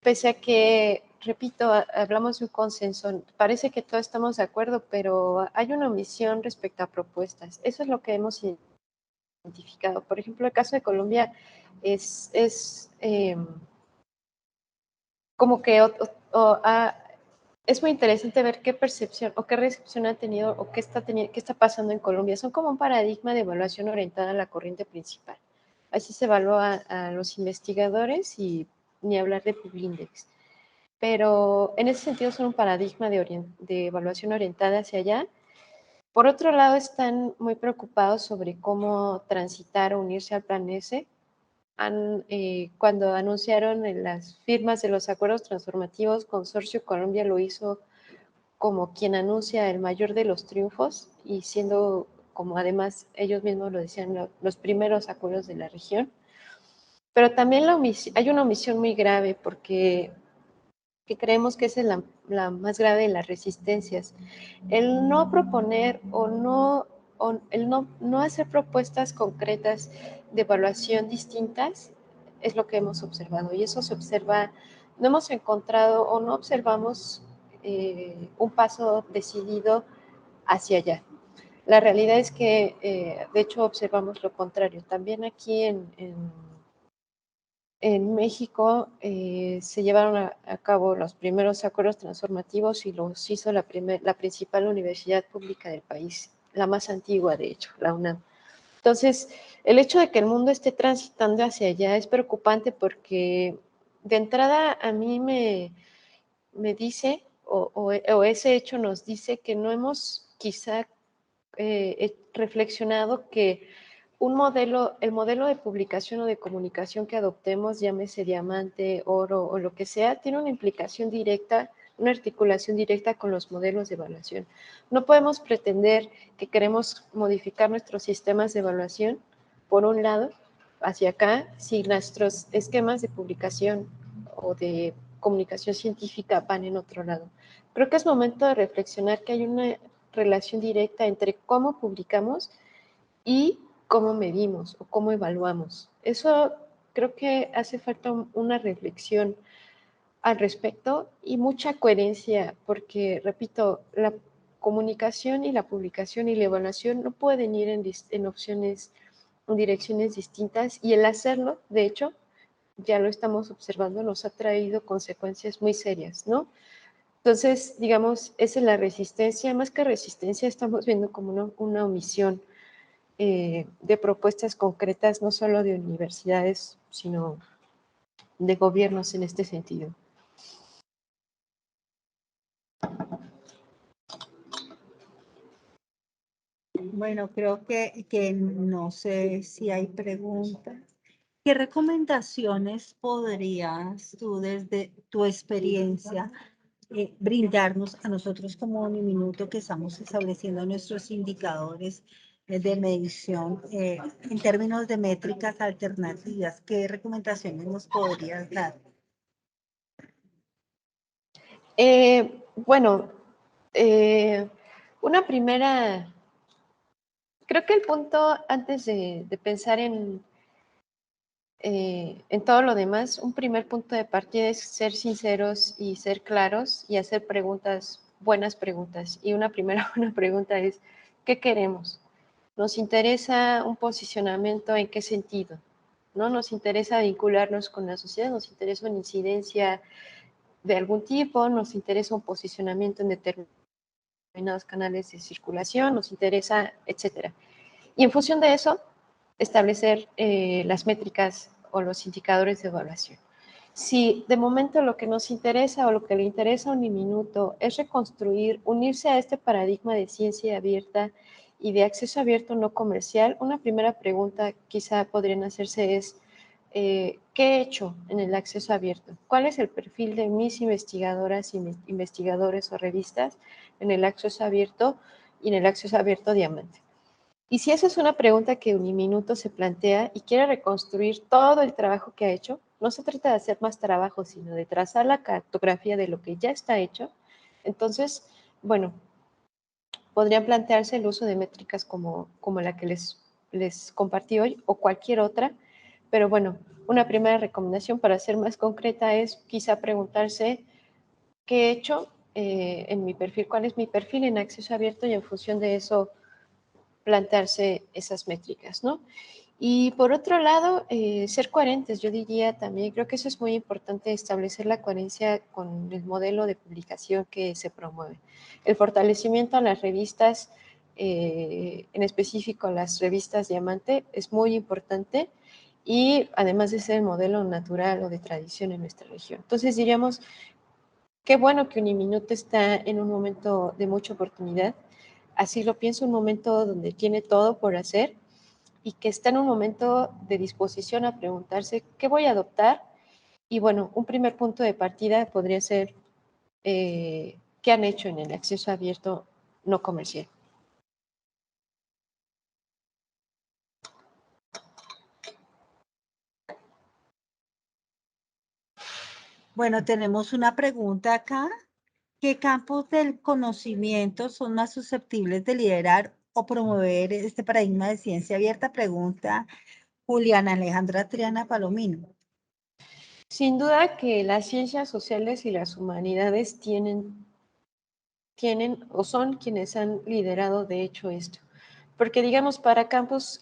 Pese a que, repito, hablamos de un consenso, parece que todos estamos de acuerdo, pero hay una omisión respecto a propuestas. Eso es lo que hemos identificado. Por ejemplo, el caso de Colombia es como que es muy interesante ver qué percepción o qué recepción ha tenido o qué está pasando en Colombia. Son como un paradigma de evaluación orientada a la corriente principal. Así se evalúa a los investigadores y ni hablar de Publindex. Pero en ese sentido son un paradigma de evaluación orientada hacia allá. Por otro lado, están muy preocupados sobre cómo transitar o unirse al Plan S. Cuando anunciaron en las firmas de los acuerdos transformativos, Consorcio Colombia lo hizo como quien anuncia el mayor de los triunfos y siendo, como además ellos mismos lo decían, los primeros acuerdos de la región. Pero también hay una omisión muy grave porque que creemos que esa es la más grave de las resistencias. El no proponer o el no hacer propuestas concretas de evaluación distintas es lo que hemos observado y eso se observa, no hemos encontrado o no observamos un paso decidido hacia allá. La realidad es que, de hecho, observamos lo contrario. También aquí en México se llevaron a cabo los primeros acuerdos transformativos y los hizo la principal universidad pública del país, la más antigua, de hecho, la UNAM. Entonces, el hecho de que el mundo esté transitando hacia allá es preocupante porque de entrada a mí me dice, o ese hecho nos dice que no hemos quizá reflexionado que el modelo de publicación o de comunicación que adoptemos, llámese diamante, oro o lo que sea, tiene una implicación directa, una articulación directa con los modelos de evaluación. No podemos pretender que queremos modificar nuestros sistemas de evaluación, por un lado, hacia acá, si nuestros esquemas de publicación o de comunicación científica van en otro lado. Creo que es momento de reflexionar que hay una relación directa entre cómo publicamos y cómo medimos o cómo evaluamos. Eso creo que hace falta una reflexión al respecto y mucha coherencia, porque, repito, la comunicación y la publicación y la evaluación no pueden ir en opciones, en direcciones distintas, y el hacerlo, de hecho, ya lo estamos observando, nos ha traído consecuencias muy serias, ¿no? Entonces, digamos, esa es la resistencia. Más que resistencia, estamos viendo como una omisión de propuestas concretas, no solo de universidades, sino de gobiernos en este sentido. Bueno, creo que no sé si hay preguntas. ¿Qué recomendaciones podrías tú desde tu experiencia brindarnos a nosotros como Uniminuto que estamos estableciendo nuestros indicadores de medición en términos de métricas alternativas? ¿Qué recomendaciones nos podrías dar? Bueno, una primera, creo que el punto antes de pensar en todo lo demás, un primer punto de partida es ser sinceros y ser claros y hacer preguntas, buenas preguntas. Y una primera buena pregunta es, ¿qué queremos? ¿Nos interesa un posicionamiento en qué sentido? ¿No? Nos interesa vincularnos con la sociedad, nos interesa una incidencia de algún tipo, nos interesa un posicionamiento en determinados canales de circulación, nos interesa, etcétera. Y en función de eso, establecer las métricas o los indicadores de evaluación. Si de momento lo que nos interesa o lo que le interesa a Uniminuto es reconstruir, unirse a este paradigma de ciencia abierta y de acceso abierto no comercial, una primera pregunta quizá podrían hacerse es, ¿qué he hecho en el acceso abierto? ¿Cuál es el perfil de mis investigadoras, investigadores o revistas en el acceso abierto y en el acceso abierto diamante? Y si esa es una pregunta que Uniminuto se plantea y quiere reconstruir todo el trabajo que ha hecho, no se trata de hacer más trabajo, sino de trazar la cartografía de lo que ya está hecho, entonces, bueno, podrían plantearse el uso de métricas como la que les compartí hoy o cualquier otra, pero bueno, una primera recomendación para ser más concreta es quizá preguntarse qué he hecho en mi perfil, cuál es mi perfil en acceso abierto y en función de eso plantearse esas métricas, ¿no? Y por otro lado, ser coherentes, yo diría también, creo que eso es muy importante, establecer la coherencia con el modelo de publicación que se promueve. El fortalecimiento a las revistas, en específico las revistas Diamante, es muy importante y además de ser el modelo natural o de tradición en nuestra región. Entonces diríamos, qué bueno que Uniminuto está en un momento de mucha oportunidad, así lo pienso, un momento donde tiene todo por hacer y que está en un momento de disposición a preguntarse qué voy a adoptar. Y bueno, un primer punto de partida podría ser qué han hecho en el acceso abierto no comercial. Bueno, tenemos una pregunta acá. ¿Qué campos del conocimiento son más susceptibles de liderar o promover este paradigma de ciencia abierta? Pregunta Juliana Alejandra Triana Palomino. Sin duda que las ciencias sociales y las humanidades tienen o son quienes han liderado de hecho esto. Porque digamos, para campos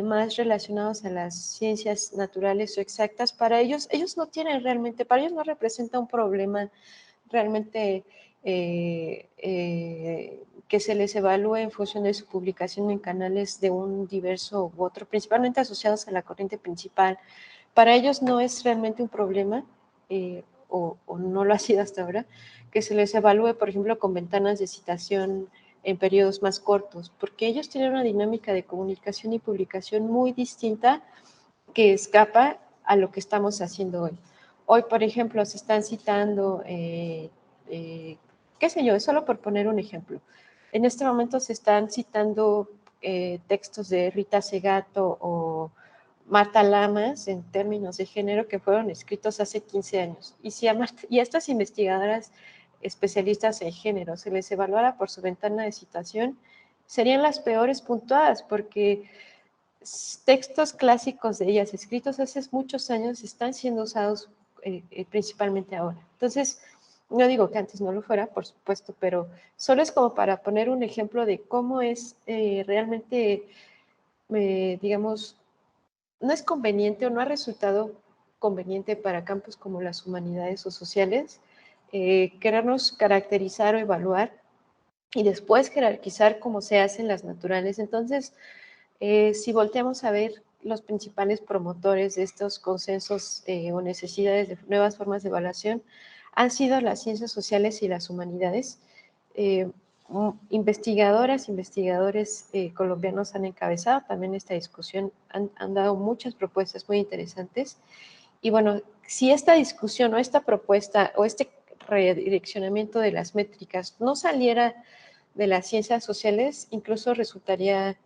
más relacionados a las ciencias naturales o exactas, para ellos no tienen realmente, para ellos no representa un problema realmente que se les evalúe en función de su publicación en canales de un diverso u otro, principalmente asociados a la corriente principal. Para ellos no es realmente un problema, o no lo ha sido hasta ahora, que se les evalúe, por ejemplo, con ventanas de citación en periodos más cortos, porque ellos tienen una dinámica de comunicación y publicación muy distinta que escapa a lo que estamos haciendo hoy. Hoy, por ejemplo, se están citando, qué sé yo, solo por poner un ejemplo. En este momento se están citando textos de Rita Segato o Marta Lamas en términos de género que fueron escritos hace 15 años. Y si a estas investigadoras especialistas en género se les evaluara por su ventana de citación, serían las peores puntuadas porque textos clásicos de ellas escritos hace muchos años están siendo usados principalmente ahora. Entonces, no digo que antes no lo fuera, por supuesto, pero solo es como para poner un ejemplo de cómo es realmente, digamos, no es conveniente o no ha resultado conveniente para campos como las humanidades o sociales querernos caracterizar o evaluar y después jerarquizar como se hacen las naturales. Entonces, si volteamos a ver los principales promotores de estos consensos o necesidades de nuevas formas de evaluación, han sido las ciencias sociales y las humanidades. Investigadoras, investigadores colombianos han encabezado también esta discusión, han dado muchas propuestas muy interesantes. Y bueno, si esta discusión o esta propuesta o este redireccionamiento de las métricas no saliera de las ciencias sociales, incluso resultaría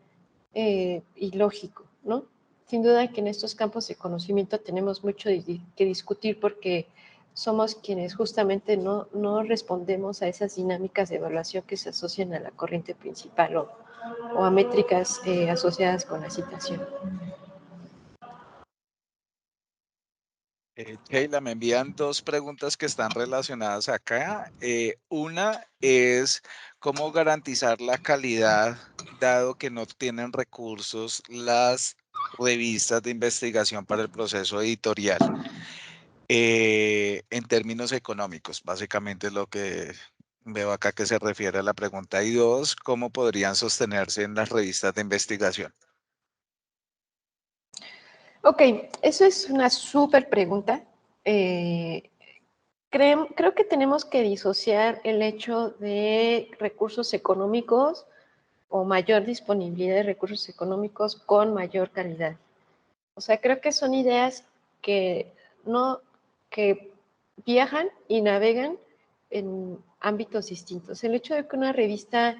ilógico, ¿no? Sin duda que en estos campos de conocimiento tenemos mucho que discutir porque somos quienes justamente no respondemos a esas dinámicas de evaluación que se asocian a la corriente principal o a métricas asociadas con la citación. Sheila, me envían dos preguntas que están relacionadas acá. Una es cómo garantizar la calidad, dado que no tienen recursos las revistas de investigación para el proceso editorial. En términos económicos, básicamente es lo que veo acá que se refiere a la pregunta. Y dos, ¿cómo podrían sostenerse en las revistas de investigación? Ok, eso es una súper pregunta creo que tenemos que disociar el hecho de recursos económicos o mayor disponibilidad de recursos económicos con mayor calidad. O sea, creo que son ideas que que viajan y navegan en ámbitos distintos. El hecho de que una revista,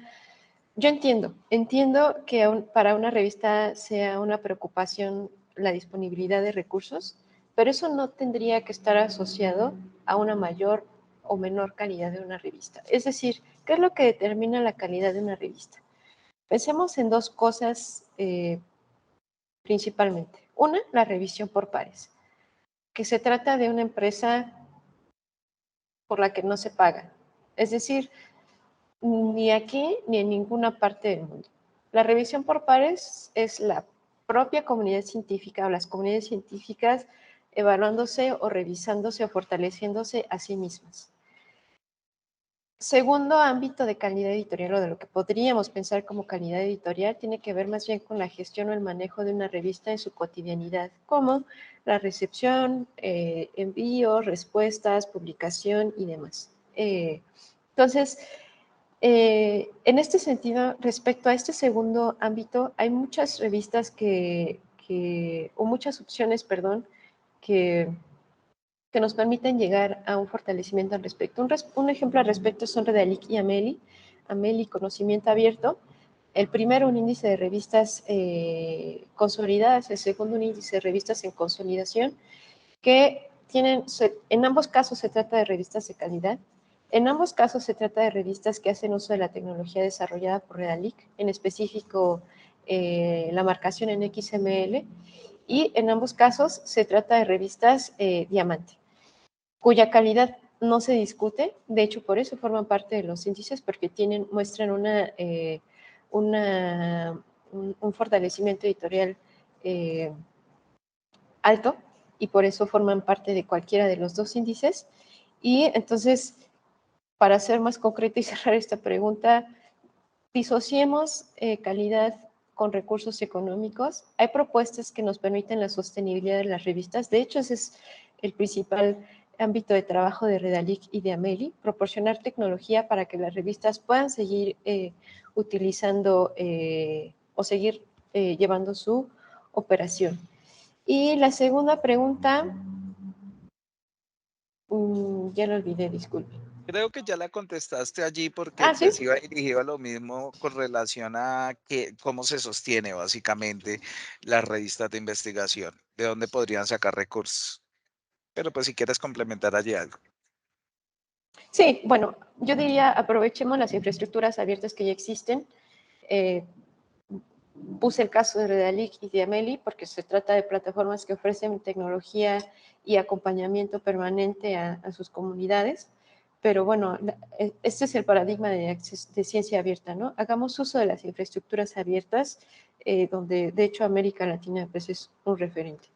yo entiendo que para una revista sea una preocupación la disponibilidad de recursos, pero eso no tendría que estar asociado a una mayor o menor calidad de una revista. Es decir, ¿qué es lo que determina la calidad de una revista? Pensemos en dos cosas principalmente. Una, la revisión por pares, que se trata de una empresa por la que no se paga. Es decir, ni aquí ni en ninguna parte del mundo. La revisión por pares es la propia comunidad científica o las comunidades científicas evaluándose o revisándose o fortaleciéndose a sí mismas. Segundo ámbito de calidad editorial o de lo que podríamos pensar como calidad editorial tiene que ver más bien con la gestión o el manejo de una revista en su cotidianidad, como la recepción, envío, respuestas, publicación y demás. Entonces, en este sentido, respecto a este segundo ámbito, hay muchas revistas o muchas opciones, perdón, que nos permiten llegar a un fortalecimiento al respecto. Un ejemplo al respecto son Redalic y Ameli. Ameli, conocimiento abierto. El primero, un índice de revistas consolidadas. El segundo, un índice de revistas en consolidación, que en ambos casos se trata de revistas de calidad. En ambos casos se trata de revistas que hacen uso de la tecnología desarrollada por Redalic, en específico la marcación en XML, y en ambos casos se trata de revistas diamante, cuya calidad no se discute. De hecho, por eso forman parte de los índices, porque muestran un fortalecimiento editorial alto, y por eso forman parte de cualquiera de los dos índices. Y entonces, para ser más concreta y cerrar esta pregunta, disociemos calidad con recursos económicos. Hay propuestas que nos permiten la sostenibilidad de las revistas. De hecho, ese es el principal ámbito de trabajo de Redalic y de Ameli, proporcionar tecnología para que las revistas puedan seguir utilizando o seguir llevando su operación. Y la segunda pregunta, ya lo olvidé, disculpe. Creo que ya la contestaste allí porque ¿Sí? pues iba dirigido a lo mismo con relación a cómo se sostiene básicamente las revistas de investigación, de dónde podrían sacar recursos. Pero pues si quieres complementar allí algo. Sí, bueno, yo diría aprovechemos las infraestructuras abiertas que ya existen. Puse el caso de Redalic y de Ameli porque se trata de plataformas que ofrecen tecnología y acompañamiento permanente a sus comunidades. Pero bueno, este es el paradigma de ciencia abierta, ¿no? Hagamos uso de las infraestructuras abiertas, donde de hecho América Latina pues, es un referente.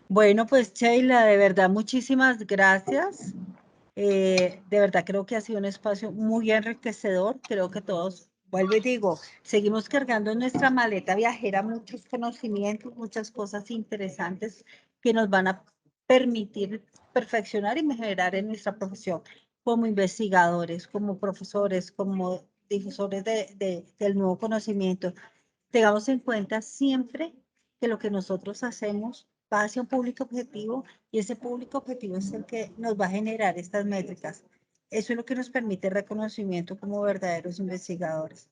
Bueno, pues Sheila, de verdad, muchísimas gracias. De verdad creo que ha sido un espacio muy enriquecedor. Creo que todos, vuelvo y digo, seguimos cargando en nuestra maleta viajera muchos conocimientos, muchas cosas interesantes que nos van a permitir perfeccionar y mejorar en nuestra profesión como investigadores, como profesores, como difusores del nuevo conocimiento. Tengamos en cuenta siempre que lo que nosotros hacemos va hacia un público objetivo y ese público objetivo es el que nos va a generar estas métricas. Eso es lo que nos permite reconocimiento como verdaderos investigadores.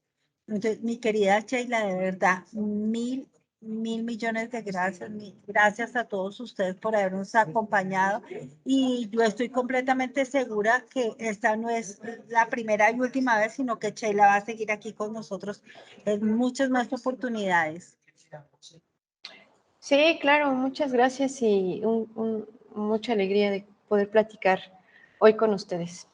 Entonces, mi querida Sheila, de verdad, mil millones de gracias. Gracias a todos ustedes por habernos acompañado y yo estoy completamente segura que esta no es la primera y última vez, sino que Sheila va a seguir aquí con nosotros en muchas más oportunidades. Sí, claro, muchas gracias y mucha alegría de poder platicar hoy con ustedes.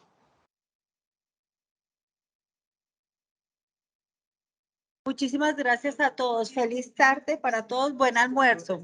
Muchísimas gracias a todos. Feliz tarde para todos. Buen almuerzo.